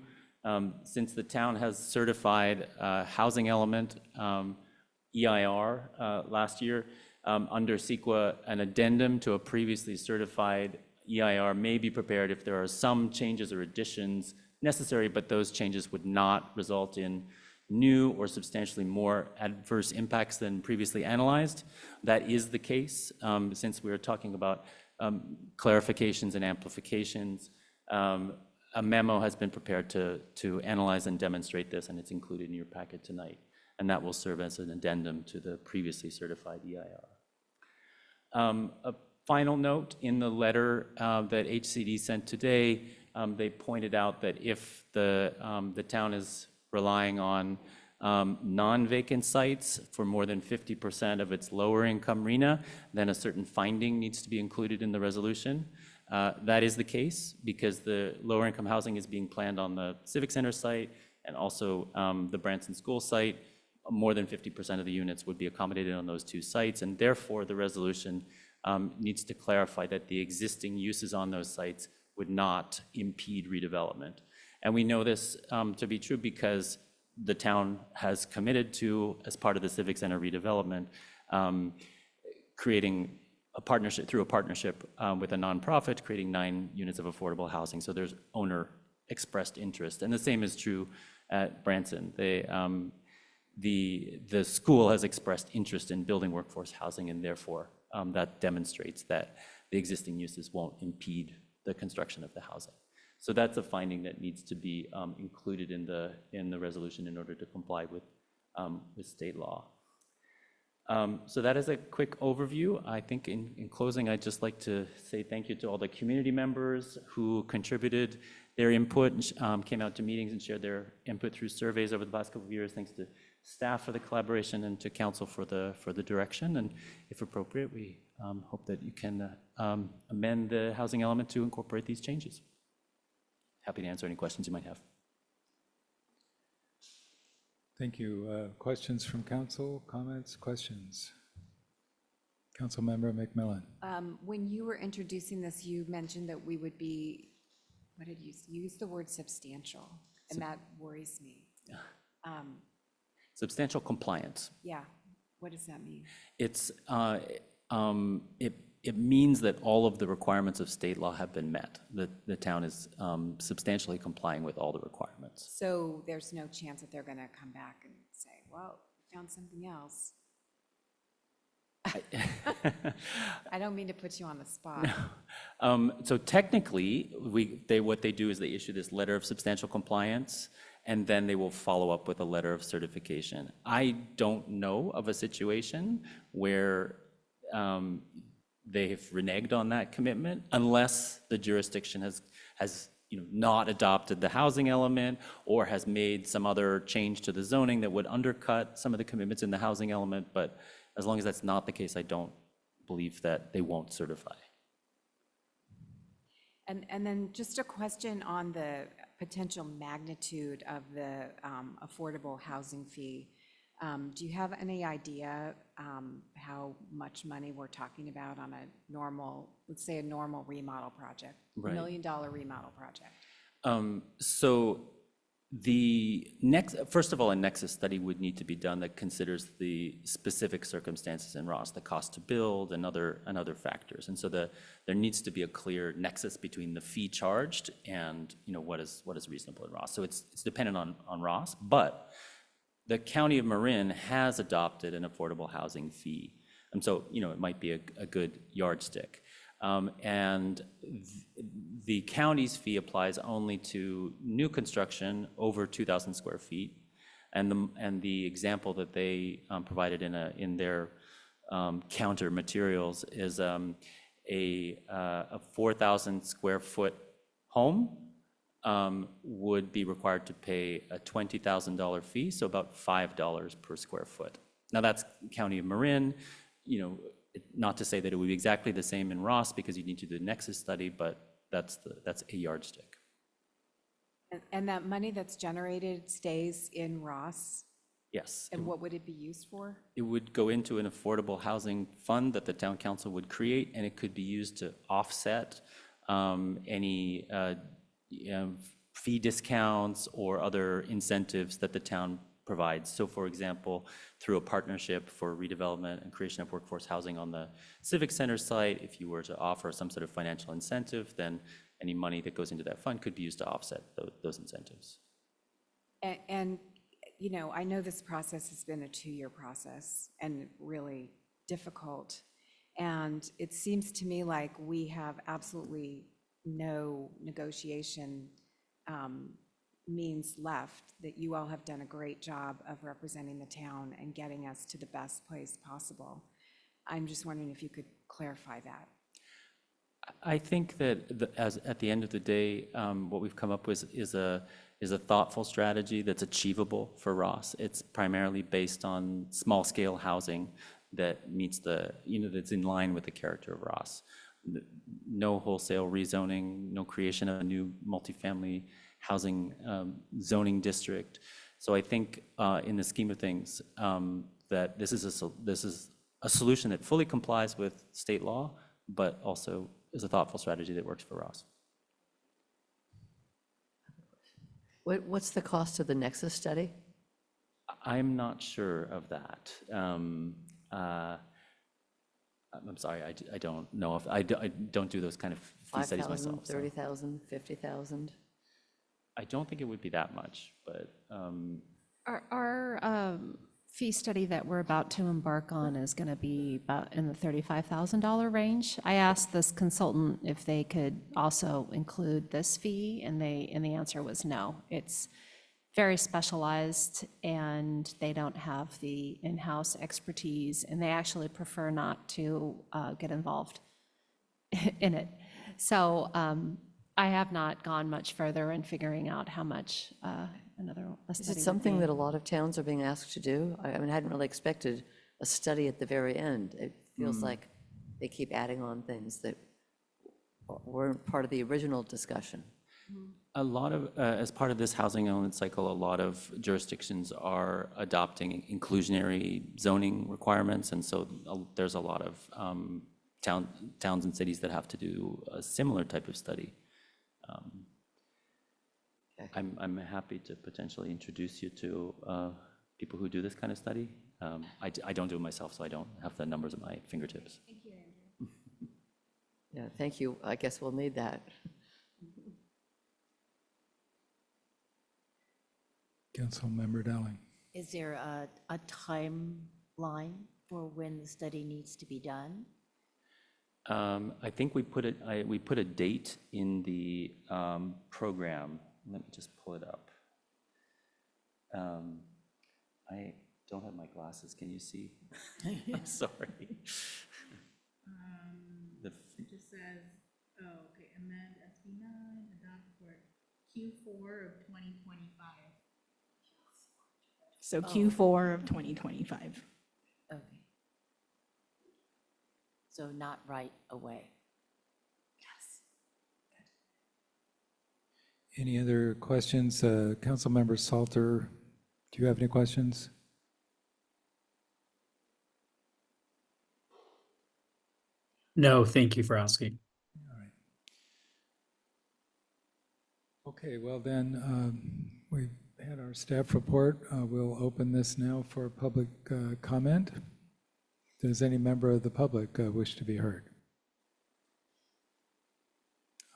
O: Since the town has certified housing element EIR last year, under CEQA, an addendum to a previously certified EIR may be prepared if there are some changes or additions necessary, but those changes would not result in new or substantially more adverse impacts than previously analyzed. That is the case. Since we are talking about clarifications and amplifications, a memo has been prepared to analyze and demonstrate this, and it's included in your packet tonight. And that will serve as an addendum to the previously certified EIR. A final note, in the letter that HCD sent today, they pointed out that if the town is relying on non-vacant sites for more than 50% of its lower income RHNA, then a certain finding needs to be included in the resolution. That is the case because the lower income housing is being planned on the Civic Center site and also the Branson School site. More than 50% of the units would be accommodated on those 2 sites, and therefore the resolution needs to clarify that the existing uses on those sites would not impede redevelopment. And we know this to be true because the town has committed to, as part of the Civic Center redevelopment, creating a partnership, through a partnership with a nonprofit, creating 9 units of affordable housing. So there's owner expressed interest. And the same is true at Branson. The school has expressed interest in building workforce housing, and therefore that demonstrates that the existing uses won't impede the construction of the housing. So that's a finding that needs to be included in the resolution in order to comply with state law. So that is a quick overview. I think in closing, I'd just like to say thank you to all the community members who contributed their input and came out to meetings and shared their input through surveys over the past couple of years. Thanks to staff for the collaboration and to council for the direction. And if appropriate, we hope that you can amend the housing element to incorporate these changes. Happy to answer any questions you might have.
C: Thank you. Questions from council, comments, questions? Councilmember McMillan.
D: When you were introducing this, you mentioned that we would be, what did you use the word substantial, and that worries me.
O: Substantial compliance.
D: Yeah, what does that mean?
O: It means that all of the requirements of state law have been met. The town is substantially complying with all the requirements.
D: So there's no chance that they're going to come back and say, well, we found something else. I don't mean to put you on the spot.
O: So technically, what they do is they issue this letter of substantial compliance, and then they will follow up with a letter of certification. I don't know of a situation where they have reneged on that commitment, unless the jurisdiction has not adopted the housing element or has made some other change to the zoning that would undercut some of the commitments in the housing element. But as long as that's not the case, I don't believe that they won't certify.
D: And then just a question on the potential magnitude of the affordable housing fee. Do you have any idea how much money we're talking about on a normal, let's say a normal remodel project?
O: Right.
D: $1 million remodel project?
O: So first of all, a nexus study would need to be done that considers the specific circumstances in Ross, the cost to build and other factors. And so there needs to be a clear nexus between the fee charged and, what is reasonable in Ross. So it's dependent on Ross, but the County of Marin has adopted an affordable housing fee. And so, it might be a good yardstick. And the county's fee applies only to new construction over 2,000 square feet. And the example that they provided in their counter materials is a 4,000 square foot home would be required to pay a $20,000 fee, so about $5 per square foot. Now that's County of Marin, not to say that it would be exactly the same in Ross because you need to do the nexus study, but that's a yardstick.
D: And that money that's generated stays in Ross?
O: Yes.
D: And what would it be used for?
O: It would go into an affordable housing fund that the town council would create, and it could be used to offset any fee discounts or other incentives that the town provides. So for example, through a partnership for redevelopment and creation of workforce housing on the Civic Center site, if you were to offer some sort of financial incentive, then any money that goes into that fund could be used to offset those incentives.
D: And, I know this process has been a 2-year process and really difficult. And it seems to me like we have absolutely no negotiation means left, that you all have done a great job of representing the town and getting us to the best place possible. I'm just wondering if you could clarify that.
O: I think that at the end of the day, what we've come up with is a thoughtful strategy that's achievable for Ross. It's primarily based on small-scale housing that meets that's in line with the character of Ross. No wholesale rezoning, no creation of a new multifamily housing zoning district. So I think in the scheme of things, that this is a solution that fully complies with state law, but also is a thoughtful strategy that works for Ross.
B: What's the cost of the nexus study?
O: I'm not sure of that. I'm sorry, I don't know if I don't do those kind of fee studies
B: 5,000,
O: myself. so
B: 30,000, 50,000?
O: I don't think it would be that much, but
A: Our fee study that we're about to embark on is going to be about in the $35,000 range. I asked this consultant if they could also include this fee, and the answer was no. It's very specialized, and they don't have the in-house expertise, and they actually prefer not to get involved in it. So I have not gone much further in figuring out how much a
B: Is
A: study
B: it
A: would
B: something
A: be.
B: that a lot of towns are being asked to do? I hadn't really expected a study at the very end. It feels like they keep adding on things that weren't part of the original discussion.
O: a lot of, as part of this housing element cycle, a lot of jurisdictions are adopting inclusionary zoning requirements, and so there's a lot of towns and cities that have to do a similar type of study. I'm happy to potentially introduce you to people who do this kind of study. I don't do it myself, so I don't have the numbers at my fingertips.
B: Thank you, Andrew. Yeah, thank you. I guess we'll need that.
C: Councilmember Dowling.
M: Is there a timeline for when the study needs to be done?
O: I think we put a date in the program. Let me just pull it up. I don't have my glasses. Can you see? I'm sorry.
K: It just says, oh, okay, amend SB 9, adopt for Q4 of 2025. So Q4 of 2025.
M: Okay. So not right away.
C: Any other questions? Councilmember Salter, do you have any questions?
J: No, thank you for asking.
C: Okay, well then, we've had our staff report. We'll open this now for public comment. Does any member of the public wish to be heard?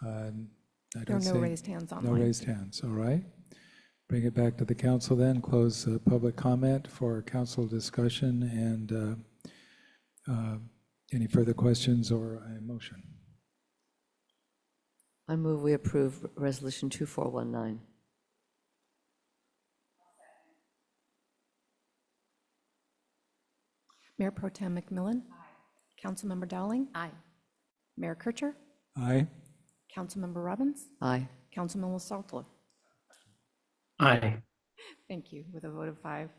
C: I
F: There are
C: don't
F: no
C: see-
F: raised hands
C: No
F: online.
C: raised hands, all right. Bring it back to the council then, close public comment for council discussion and any further questions or a motion.
B: I move we approve Resolution 2419.
F: Mayor Pro Tem McMillan? Aye. Councilmember Dowling?
M: Aye.
F: Mayor Kircher?
C: Aye?
F: Councilmember Robbins?
B: Aye.
F: Councilmember Salter?
J: Aye.
F: Thank you, with a vote of 5.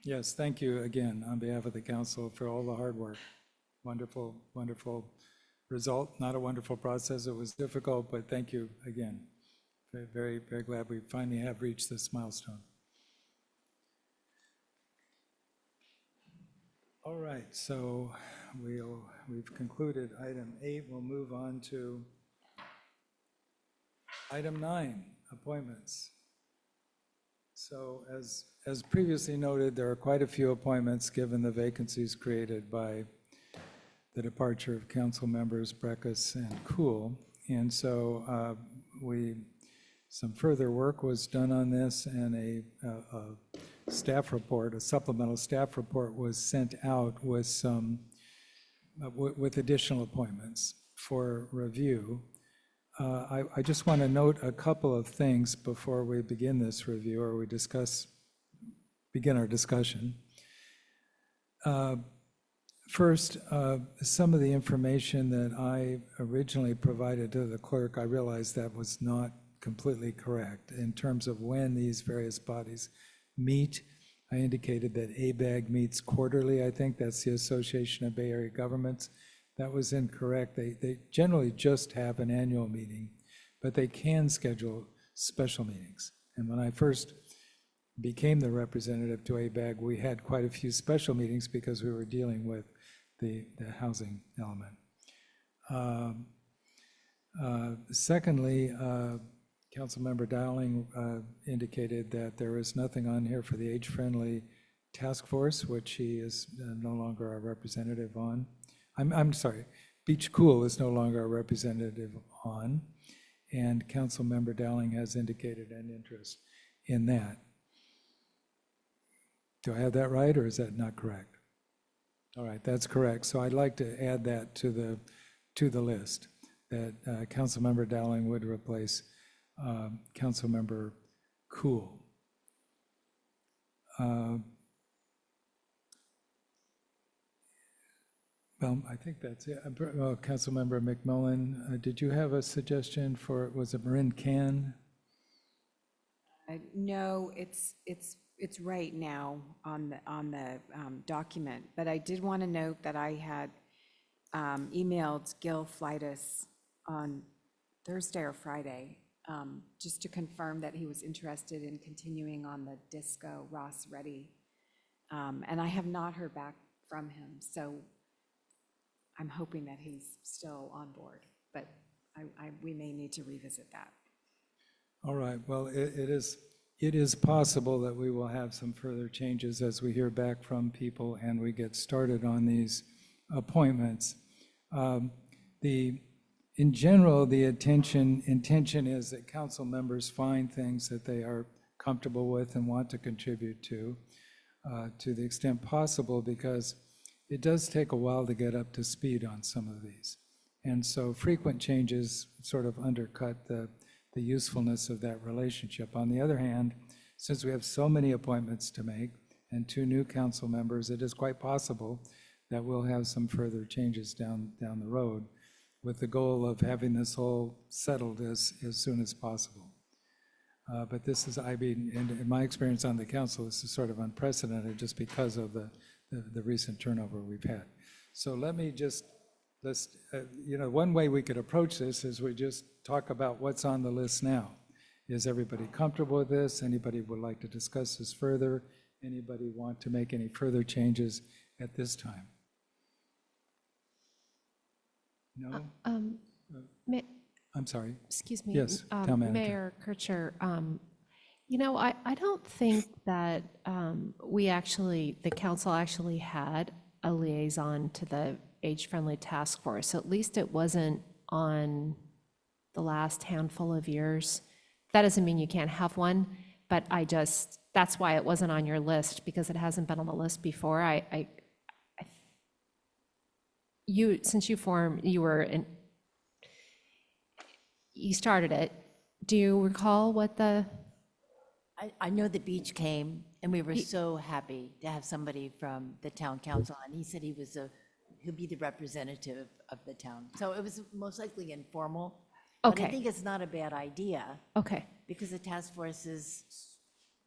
C: Yes, thank you again on behalf of the council for all the hard work. Wonderful, wonderful result. Not a wonderful process. It was difficult, but thank you again. Very, very, very glad we finally have reached this milestone. All right, so we've concluded item 8. We'll move on to item 9, appointments. So as previously noted, there are quite a few appointments given the vacancies created by the departure of council members Breckus and Cool. And so some further work was done on this, and a staff report, a supplemental staff report was sent out with some, with additional appointments for review. I just want to note a couple of things before we begin this review, or we begin our discussion. First, some of the information that I originally provided to the clerk, I realized that was not completely correct in terms of when these various bodies meet. I indicated that ABAG meets quarterly. I think that's the Association of Bay Area Governments. That was incorrect. They generally just have an annual meeting, but they can schedule special meetings. And when I first became the representative to ABAG, we had quite a few special meetings because we were dealing with the housing element. Secondly, Councilmember Dowling indicated that there is nothing on here for the age-friendly task force, which he is no longer a representative on. I'm sorry, Beach Cool is no longer a representative on, and Councilmember Dowling has indicated an interest in that. Do I have that right, or is that not correct? All right, that's correct. So I'd like to add that to the list, that Councilmember Dowling would replace Councilmember Cool. Well, I think that's it. Councilmember McMillan, did you have a suggestion for, was it Marin Can?
D: No, it's right now on the document, but I did want to note that I had emailed Gil Fleitas on Thursday or Friday, just to confirm that he was interested in continuing on the Disco Ross Ready. And I have not heard back from him, so I'm hoping that he's still on board, but we may need to revisit that.
C: All right, well, it is possible that we will have some further changes as we hear back from people and we get started on these appointments. In general, the intention is that council members find things that they are comfortable with and want to contribute to the extent possible, because it does take a while to get up to speed on some of these. And so frequent changes sort of undercut the usefulness of that relationship. On the other hand, since we have so many appointments to make and 2 new council members, it is quite possible that we'll have some further changes down the road, with the goal of having this all settled as soon as possible. But this is, I mean, in my experience on the council, this is sort of unprecedented just because of the recent turnover we've had. So one way we could approach this is we just talk about what's on the list now. Is everybody comfortable with this? Anybody would like to discuss this further? Anybody want to make any further changes at this time? No?
A: Ma-
C: I'm sorry.
A: Excuse me.
C: Yes, Town Manager.
A: Mayor Kircher, you know, I don't think that the council actually had a liaison to the age-friendly task force. At least it wasn't on the last handful of years. That doesn't mean you can't have one, but that's why it wasn't on your list, because it hasn't been on the list before. Since you started it, do you recall what
M: I know the beach came, and we were so happy to have somebody from the town council, and he said he'll be the representative of the town. So it was most likely informal. But I
A: Okay.
M: think it's not a bad idea,
A: Okay,
M: because the task force is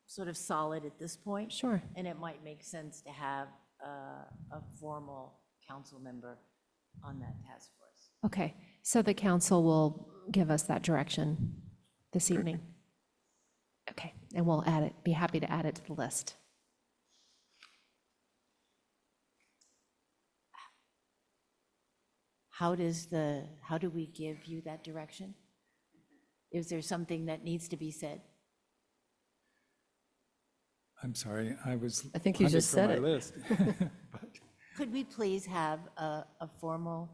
M: sort of solid at this point.
A: sure.
M: And it might make sense to have a formal council member on that task force.
A: Okay, so the council will give us that direction this evening. Okay, and we'll be happy to add it to the list.
M: How do we give you that direction? Is there something that needs to be said?
C: I'm sorry, I was.
B: I think you
C: hunting
B: just
C: for
B: said
C: my
B: it.
C: list.
M: Could we please have a formal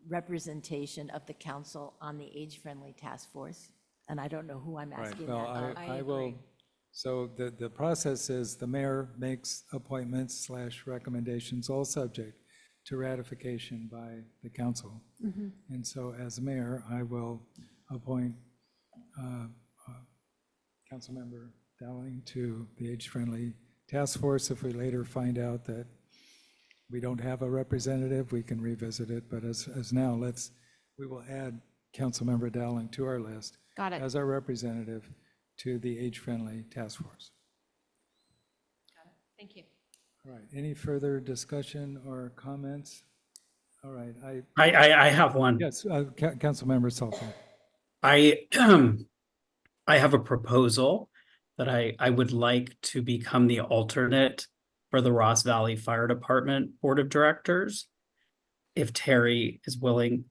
M: representation of the council on the age-friendly task force? And I don't know who I'm
C: Right,
M: asking
C: well,
M: that of.
C: I will, so the process is the mayor makes appointments / recommendations, all subject to ratification by the council. And so as mayor, I will appoint Councilmember Dowling to the age-friendly task force. If we later find out that we don't have a representative, we can revisit it, but as now, we will add Councilmember Dowling to our list.
A: Got it.
C: As our representative to the age-friendly task force.
A: Thank you.
C: All right, any further discussion or comments? All right,
J: I have one.
C: yes, Councilmember Salter.
J: I I have a proposal that I would like to become the alternate for the Ross Valley Fire Department Board of Directors. If Terry is willing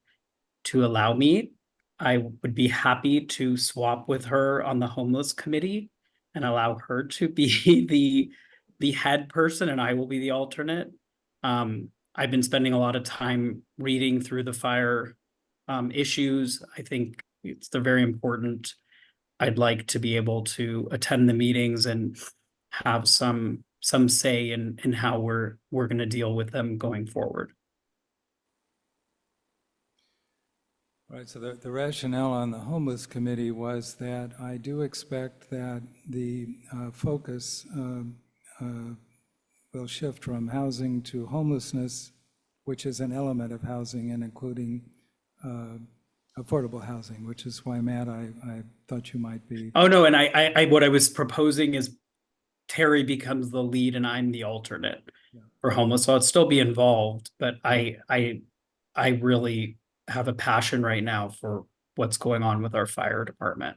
J: to allow me, I would be happy to swap with her on the homeless committee and allow her to be the head person and I will be the alternate. I've been spending a lot of time reading through the fire issues. I think they're very important. I'd like to be able to attend the meetings and have some say in how we're going to deal with them going forward.
C: All right, so the rationale on the homeless committee was that I do expect that the focus will shift from housing to homelessness, which is an element of housing and including affordable housing, which is why, Matt, I thought you might be.
J: Oh, no, and I what I was proposing is Terry becomes the lead and I'm the alternate for homeless. So I'd still be involved, but I really have a passion right now for what's going on with our fire department.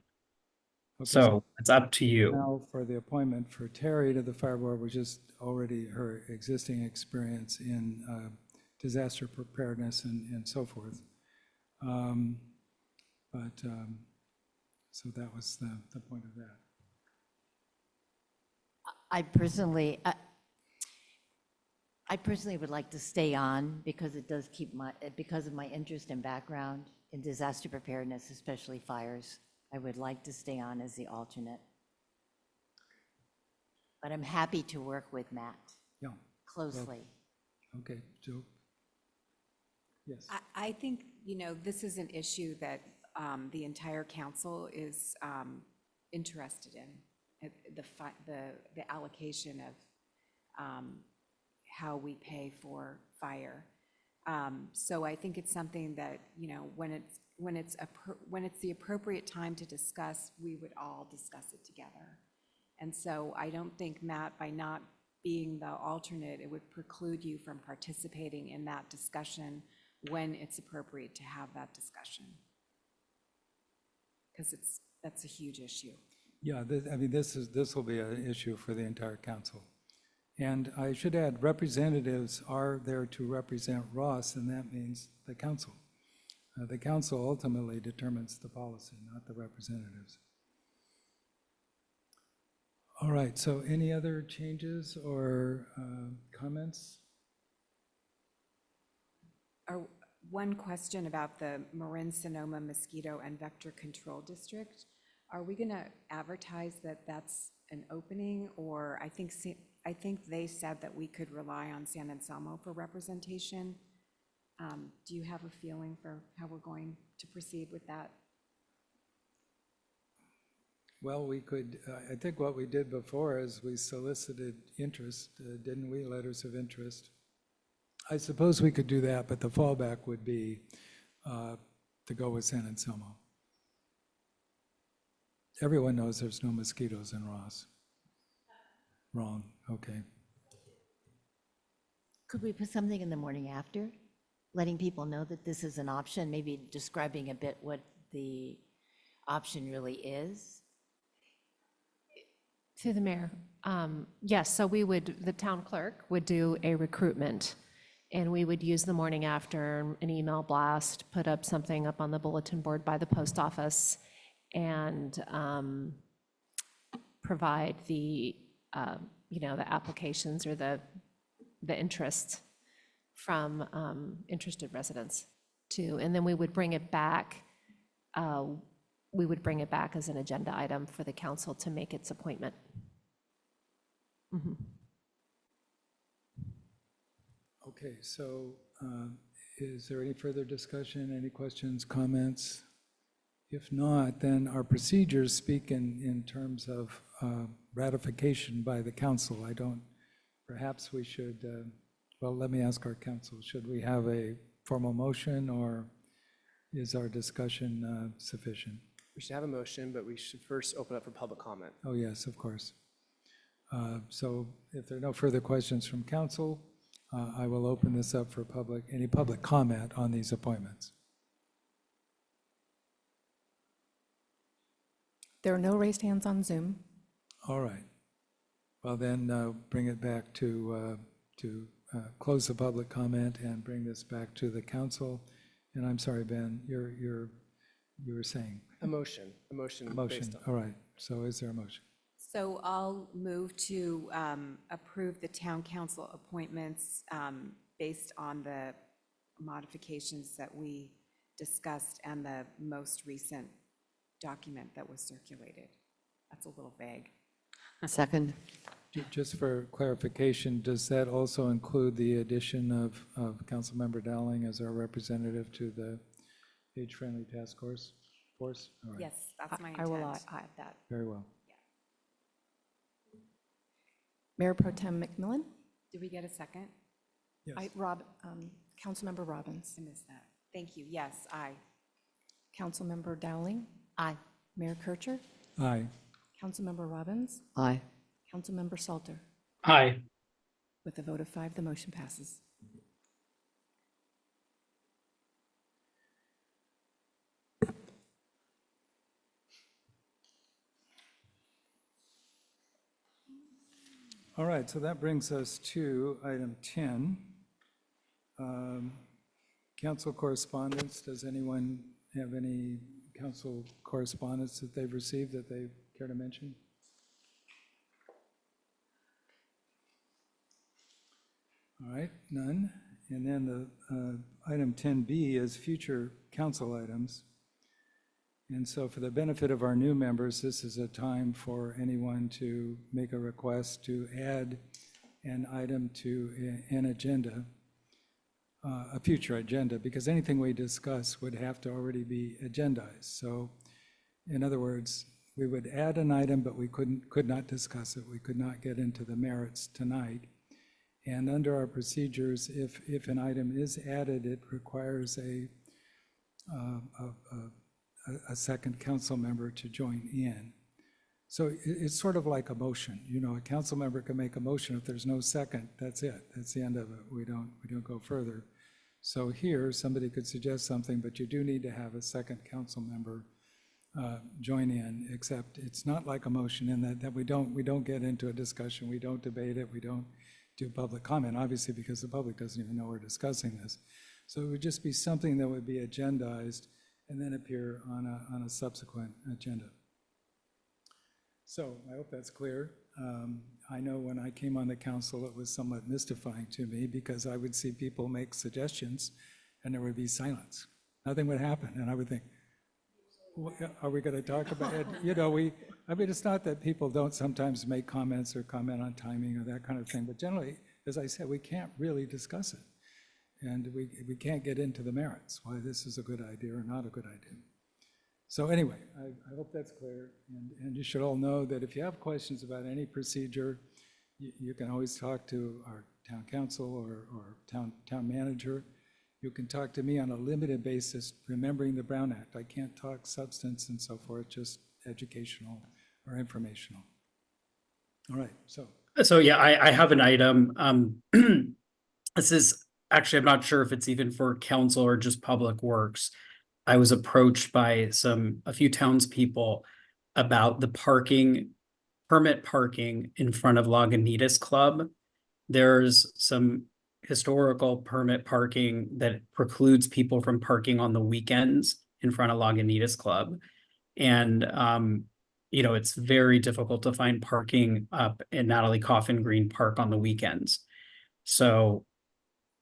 C: Okay,
J: So it's up to you.
C: Now, for the appointment for Terry to the fire board, was just already her existing experience in disaster preparedness and so forth. So that was the point of that.
M: I personally would like to stay on because it does because of my interest and background in disaster preparedness, especially fires. I would like to stay on as the alternate. But I'm happy to work with Matt
C: Yeah.
M: closely.
C: Okay, Joe? Yes.
D: I think, this is an issue that the entire council is interested in, the allocation of how we pay for fire. So I think it's something that, when it's the appropriate time to discuss, we would all discuss it together. And so I don't think, Matt, by not being the alternate, it would preclude you from participating in that discussion when it's appropriate to have that discussion. Because that's a huge issue.
C: Yeah, I mean, this will be an issue for the entire council. And I should add, representatives are there to represent Ross, and that means the council. The council ultimately determines the policy, not the representatives. All right, so any other changes or comments?
D: One question about the Marin Sonoma Mosquito and Vector Control District. Are we going to advertise that that's an opening, or I think they said that we could rely on San Anselmo for representation. Do you have a feeling for how we're going to proceed with that?
C: Well, we could, I think what we did before is we solicited interest, didn't we, letters of interest? I suppose we could do that, but the fallback would be to go with San Anselmo. Everyone knows there's no mosquitoes in Ross. Wrong, okay.
M: Could we put something in the morning after, letting people know that this is an option, maybe describing a bit what the option really is?
A: Through the mayor, yes, so the town clerk would do a recruitment, and we would use the morning after, an email blast, put up something up on the bulletin board by the post office, and provide the the applications or the interest from interested residents too. And then we would bring it back, as an agenda item for the council to make its appointment.
C: Okay, so is there any further discussion, any questions, comments? If not, then our procedures speak in terms of ratification by the council. Perhaps we should, well, let me ask our council, should we have a formal motion, or is our discussion sufficient?
N: We should have a motion, but we should first open up for public comment.
C: Oh, yes, of course. So if there are no further questions from council, I will open this up for any public comment on these appointments.
F: There are no raised hands on Zoom.
C: All right. Well, then bring it back to close the public comment and bring this back to the council. And I'm sorry, Ben, you were saying?
N: A motion based
C: Motion,
N: on.
C: all right. So is there a motion?
D: So I'll move to approve the town council appointments based on the modifications that we discussed and the most recent document that was circulated. That's a little vague.
B: Second.
C: Just for clarification, does that also include the addition of Councilmember Dowling as our representative to the age-friendly task force? All right.
D: Yes, that's my
F: I will
D: intent.
F: add that.
C: Very well.
F: Mayor Pro Tem McMillan?
D: Did we get a second?
C: Yes.
F: Councilmember Robbins?
D: I missed that. Thank you. Yes, aye.
F: Councilmember Dowling?
M: Aye.
F: Mayor Kircher?
C: Aye.
F: Councilmember Robbins?
B: Aye.
F: Councilmember Salter?
J: Aye.
F: With a vote of 5, the motion passes.
C: All right, so that brings us to item 10. Council correspondence. Does anyone have any council correspondence that they've received that they care to mention? All right, none. And then the item 10B is future council items. And so for the benefit of our new members, this is a time for anyone to make a request to add an item to an agenda, a future agenda, because anything we discuss would have to already be agendized. So in other words, we would add an item, but we could not discuss it. We could not get into the merits tonight. And under our procedures, if an item is added, it requires a second council member to join in. So it's sort of like a motion. You know, a council member can make a motion. If there's no second, that's it. That's the end of it. We don't go further. So here, somebody could suggest something, but you do need to have a second council member join in, except it's not like a motion in that we don't get into a discussion, we don't debate it, we don't do public comment, obviously, because the public doesn't even know we're discussing this. So it would just be something that would be agendized and then appear on a subsequent agenda. So I hope that's clear. I know when I came on the council, it was somewhat mystifying to me because I would see people make suggestions and there would be silence. Nothing would happen. And I would think, are we going to talk about it? You know, I mean, it's not that people don't sometimes make comments or comment on timing or that kind of thing, but generally, as I said, we can't really discuss it. And we can't get into the merits, why this is a good idea or not a good idea. So anyway, I hope that's clear. And you should all know that if you have questions about any procedure, you can always talk to our town council or town manager. You can talk to me on a limited basis, remembering the Brown Act. I can't talk substance and so forth, just educational or informational. All right, so.
J: So yeah, I have an item. This is, actually, I'm not sure if it's even for council or just public works. I was approached by a few townspeople about the permit parking in front of Lagunitas Club. There's some historical permit parking that precludes people from parking on the weekends in front of Lagunitas Club. And, you know, it's very difficult to find parking up in Natalie Coffin Green Park on the weekends. So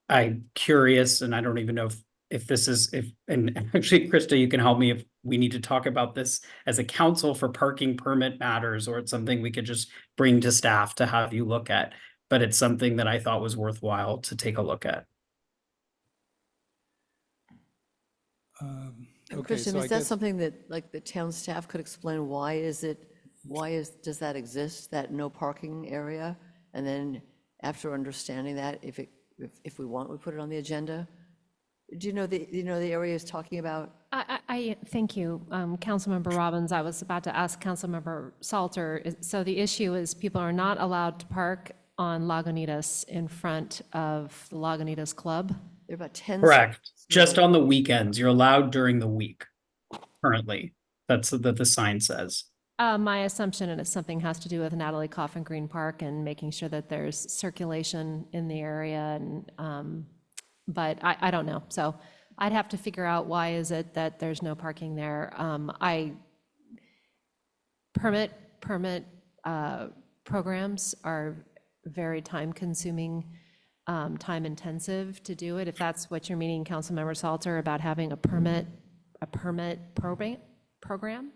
J: I'm curious, and I don't even know if this is, and actually, Krista, you can help me if we need to talk about this as a council for parking permit matters, or it's something we could just bring to staff to have you look at. But it's something that I thought was worthwhile to take a look at.
C: Okay,
B: Christian,
C: so I
B: is that
C: guess-
B: something that, like, the town staff could explain? Does that exist, that no parking area? And then after understanding that, if we want, we put it on the agenda? Do you know the area is talking about?
A: I thank you, Councilmember Robbins. I was about to ask Councilmember Salter. So the issue is people are not allowed to park on Lagunitas in front of the Lagunitas Club?
B: There are about 10.
J: Correct. Just on the weekends. You're allowed during the week currently. That's what the sign says.
A: My assumption is something has to do with Natalie Coffin Green Park and making sure that there's circulation in the area. And but I don't know. So I'd have to figure out why is it that there's no parking there. Permit programs are very time-consuming, time-intensive to do it. If that's what you're meaning, Councilmember Salter, about having a permit program?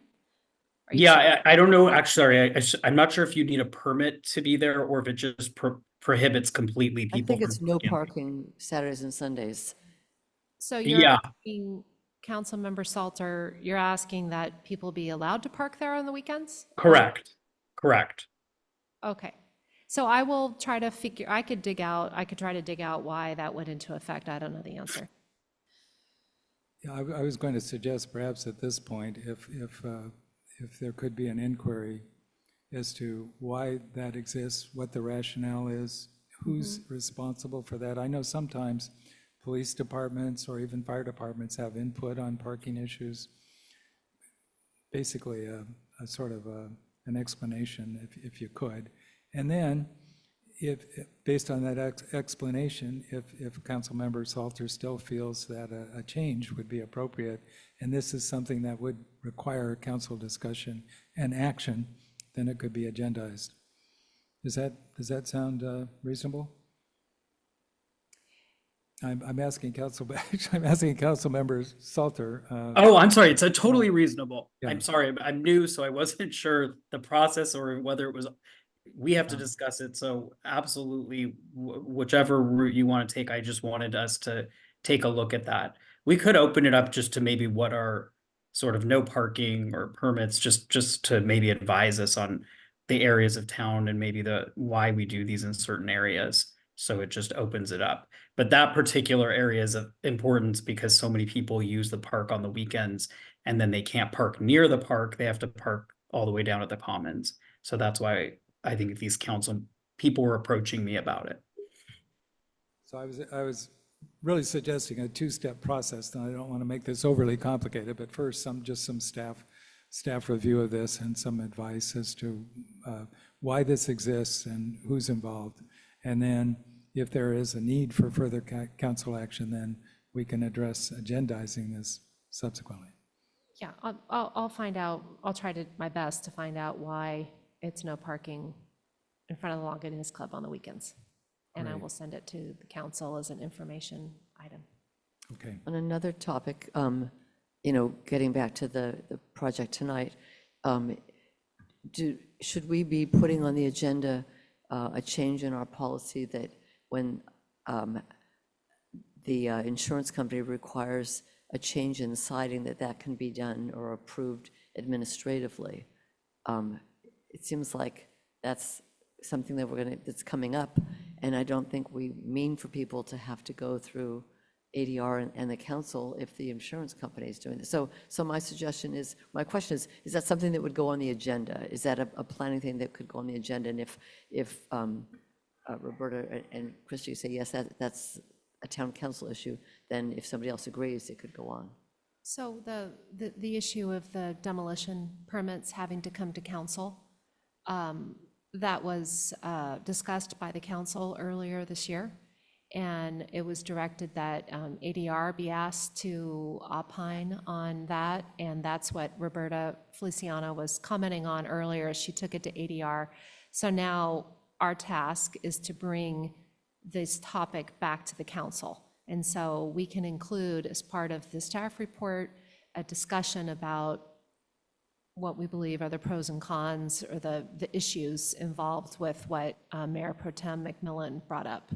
J: Yeah, I don't know. Actually, I'm not sure if you need a permit to be there or if it just prohibits completely
B: I
J: people.
B: think it's no parking Saturdays and Sundays.
A: So you're
J: Yeah.
A: asking, Councilmember Salter, you're asking that people be allowed to park there on the weekends?
J: Correct.
A: Okay. So I will try to I could try to dig out why that went into effect. I don't know the answer.
C: Yeah, I was going to suggest perhaps at this point, if there could be an inquiry as to why that exists, what the rationale is, who's responsible for that. I know sometimes police departments or even fire departments have input on parking issues. Basically, a sort of an explanation, if you could. And then, based on that explanation, if Councilmember Salter still feels that a change would be appropriate, and this is something that would require council discussion and action, then it could be agendized. Does that sound reasonable? I'm asking Councilmember Salter.
J: Oh, I'm sorry. It's totally reasonable.
C: Yeah.
J: I'm sorry. I'm new, so I wasn't sure the process or whether it was. We have to discuss it. So absolutely, whichever route you want to take, I just wanted us to take a look at that. We could open it up just to maybe what are sort of no parking or permits, just to maybe advise us on the areas of town and maybe why we do these in certain areas. So it just opens it up. But that particular area is of importance because so many people use the park on the weekends and then they can't park near the park. They have to park all the way down at the commons. So that's why I think these council people were approaching me about it.
C: So I was really suggesting a two-step process, and I don't want to make this overly complicated, but first, just some staff staff review of this and some advice as to why this exists and who's involved. And then if there is a need for further council action, then we can address agendizing this subsequently.
A: Yeah, I'll find out, I'll try my best to find out why it's no parking in front of the Lawn Goodness Club on the weekends. And I
C: Great.
A: will send it to the council as an information item.
C: Okay.
B: On another topic, getting back to the project tonight, should we be putting on the agenda a change in our policy that when the insurance company requires a change in siding, that can be done or approved administratively? It seems like that's something that's coming up, and I don't think we mean for people to have to go through ADR and the council if the insurance company is doing this. So my question is that something that would go on the agenda? Is that a planning thing that could go on the agenda? And if Roberta and Christie say, yes, that's a town council issue, then if somebody else agrees, it could go on.
A: So the issue of the demolition permits having to come to council, that was discussed by the council earlier this year. And it was directed that ADR be asked to opine on that. And that's what Roberta Feliciano was commenting on earlier. She took it to ADR. So now our task is to bring this topic back to the council. And so we can include, as part of the staff report, a discussion about what we believe are the pros and cons or the issues involved with what Mayor Pro Tem McMillan brought up.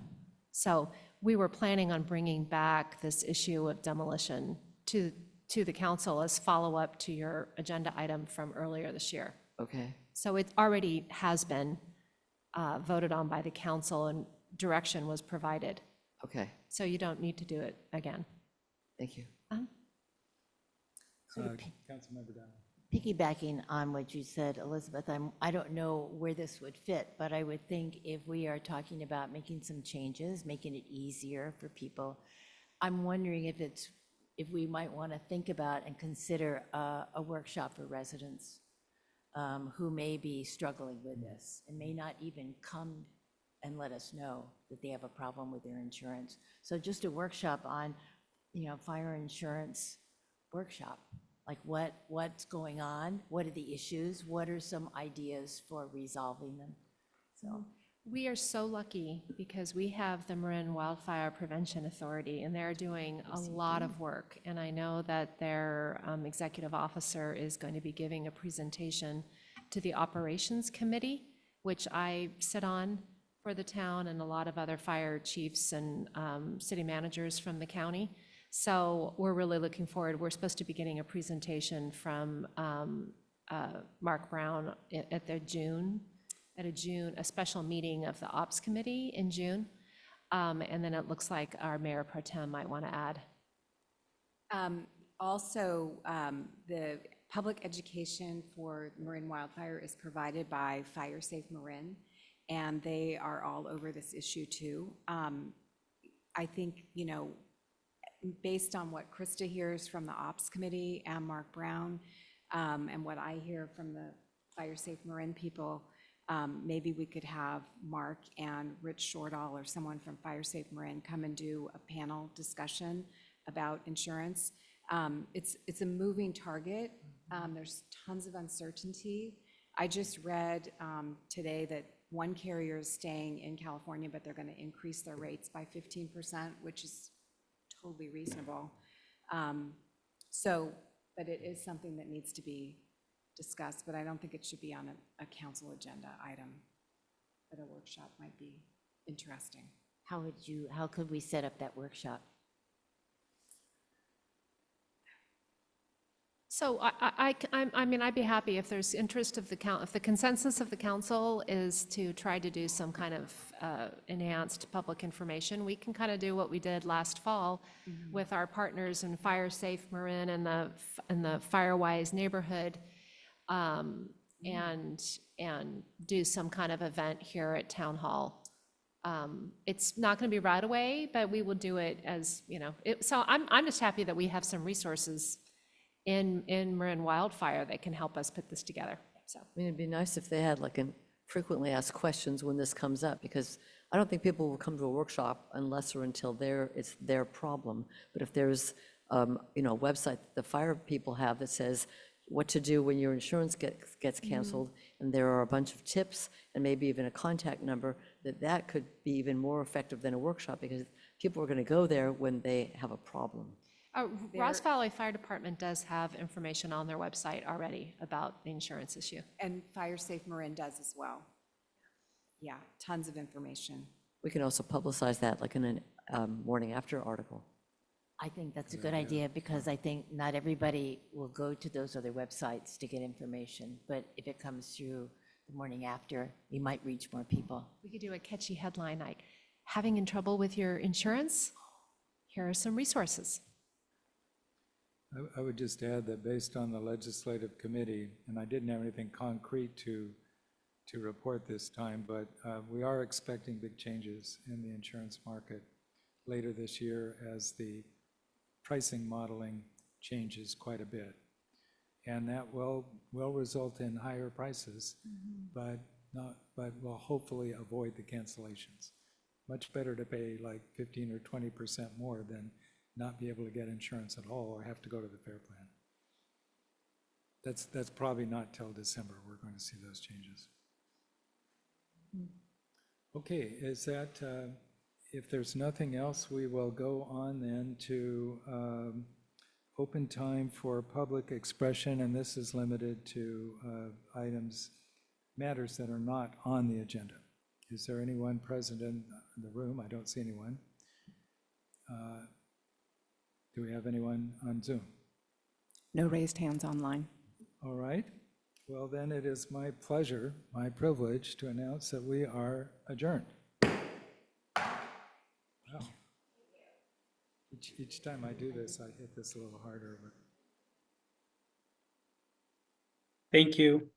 A: So we were planning on bringing back this issue of demolition to the council as follow-up to your agenda item from earlier this year.
B: Okay.
A: So it already has been voted on by the council and direction was provided.
B: Okay,
A: So you don't need to do it again.
B: thank you.
C: Councilmember Down.
M: Piggybacking on what you said, Elizabeth, I don't know where this would fit, but I would think if we are talking about making some changes, making it easier for people, I'm wondering if we might want to think about and consider a workshop for residents who may be struggling with this and may not even come and let us know that they have a problem with their insurance. So just a workshop on, fire insurance workshop. Like what's going on? What are the issues? What are some ideas for resolving them? So
A: We are so lucky because we have the Marin Wildfire Prevention Authority, and they're doing a lot of work. And I know that their executive officer is going to be giving a presentation to the Operations Committee, which I sit on for the town, and a lot of other fire chiefs and city managers from the county. So we're really looking forward. We're supposed to be getting a presentation from Mark Brown at a special meeting of the Ops Committee in June. And then it looks like our Mayor Pro Tem might want to add.
D: Also, the public education for Marin wildfire is provided by Fire Safe Marin, and they are all over this issue too. I think, based on what Krista hears from the Ops Committee and Mark Brown, and what I hear from the Fire Safe Marin people, maybe we could have Mark and Rich Shortall or someone from Fire Safe Marin come and do a panel discussion about insurance. It's a moving target. There's tons of uncertainty. I just read today that one carrier is staying in California, but they're going to increase their rates by 15%, which is totally reasonable. But it is something that needs to be discussed, but I don't think it should be on a council agenda item. But a workshop might be interesting.
M: how could we set up that workshop?
A: So I mean, I'd be happy if there's interest of if the consensus of the council is to try to do some kind of enhanced public information. We can kind of do what we did last fall with our partners in Fire Safe Marin and the Firewise neighborhood, and do some kind of event here at Town Hall. It's not going to be right away, but we will do it as, so I'm just happy that we have some resources in Marin Wildfire that can help us put this together, so.
B: I mean, it'd be nice if they had like an frequently asked questions when this comes up, because I don't think people will come to a workshop unless or until it's their problem. But if there's, you know, a website that the fire people have that says what to do when your insurance gets canceled, and there are a bunch of tips and maybe even a contact number, that could be even more effective than a workshop, because people are going to go there when they have a problem.
A: Ross Valley Fire Department does have information on their website already about the insurance issue.
D: And Fire Safe Marin does as well. Yeah, tons of information.
B: We can also publicize that like in a morning after article.
M: I think that's a good idea because I think not everybody will go to those other websites to get information. But if it comes through the morning after, we might reach more people.
A: We could do a catchy headline like, having in trouble with your insurance? Here are some resources.
C: I would just add that based on the legislative committee, and I didn't have anything concrete to report this time, but we are expecting big changes in the insurance market later this year as the pricing modeling changes quite a bit. And that will result in higher prices, but will hopefully avoid the cancellations. Much better to pay like 15 or 20% more than not be able to get insurance at all or have to go to the FAIR Plan. That's probably not till December we're going to see those changes. Okay, is that, if there's nothing else, we will go on then to open time for public expression, and this is limited to matters that are not on the agenda. Is there anyone present in the room? I don't see anyone. Do we have anyone on Zoom?
D: No raised hands online.
C: All right. Well, then it is my pleasure, my privilege to announce that we are adjourned. Wow. Each time I do this, I hit this a little harder. But
J: Thank you.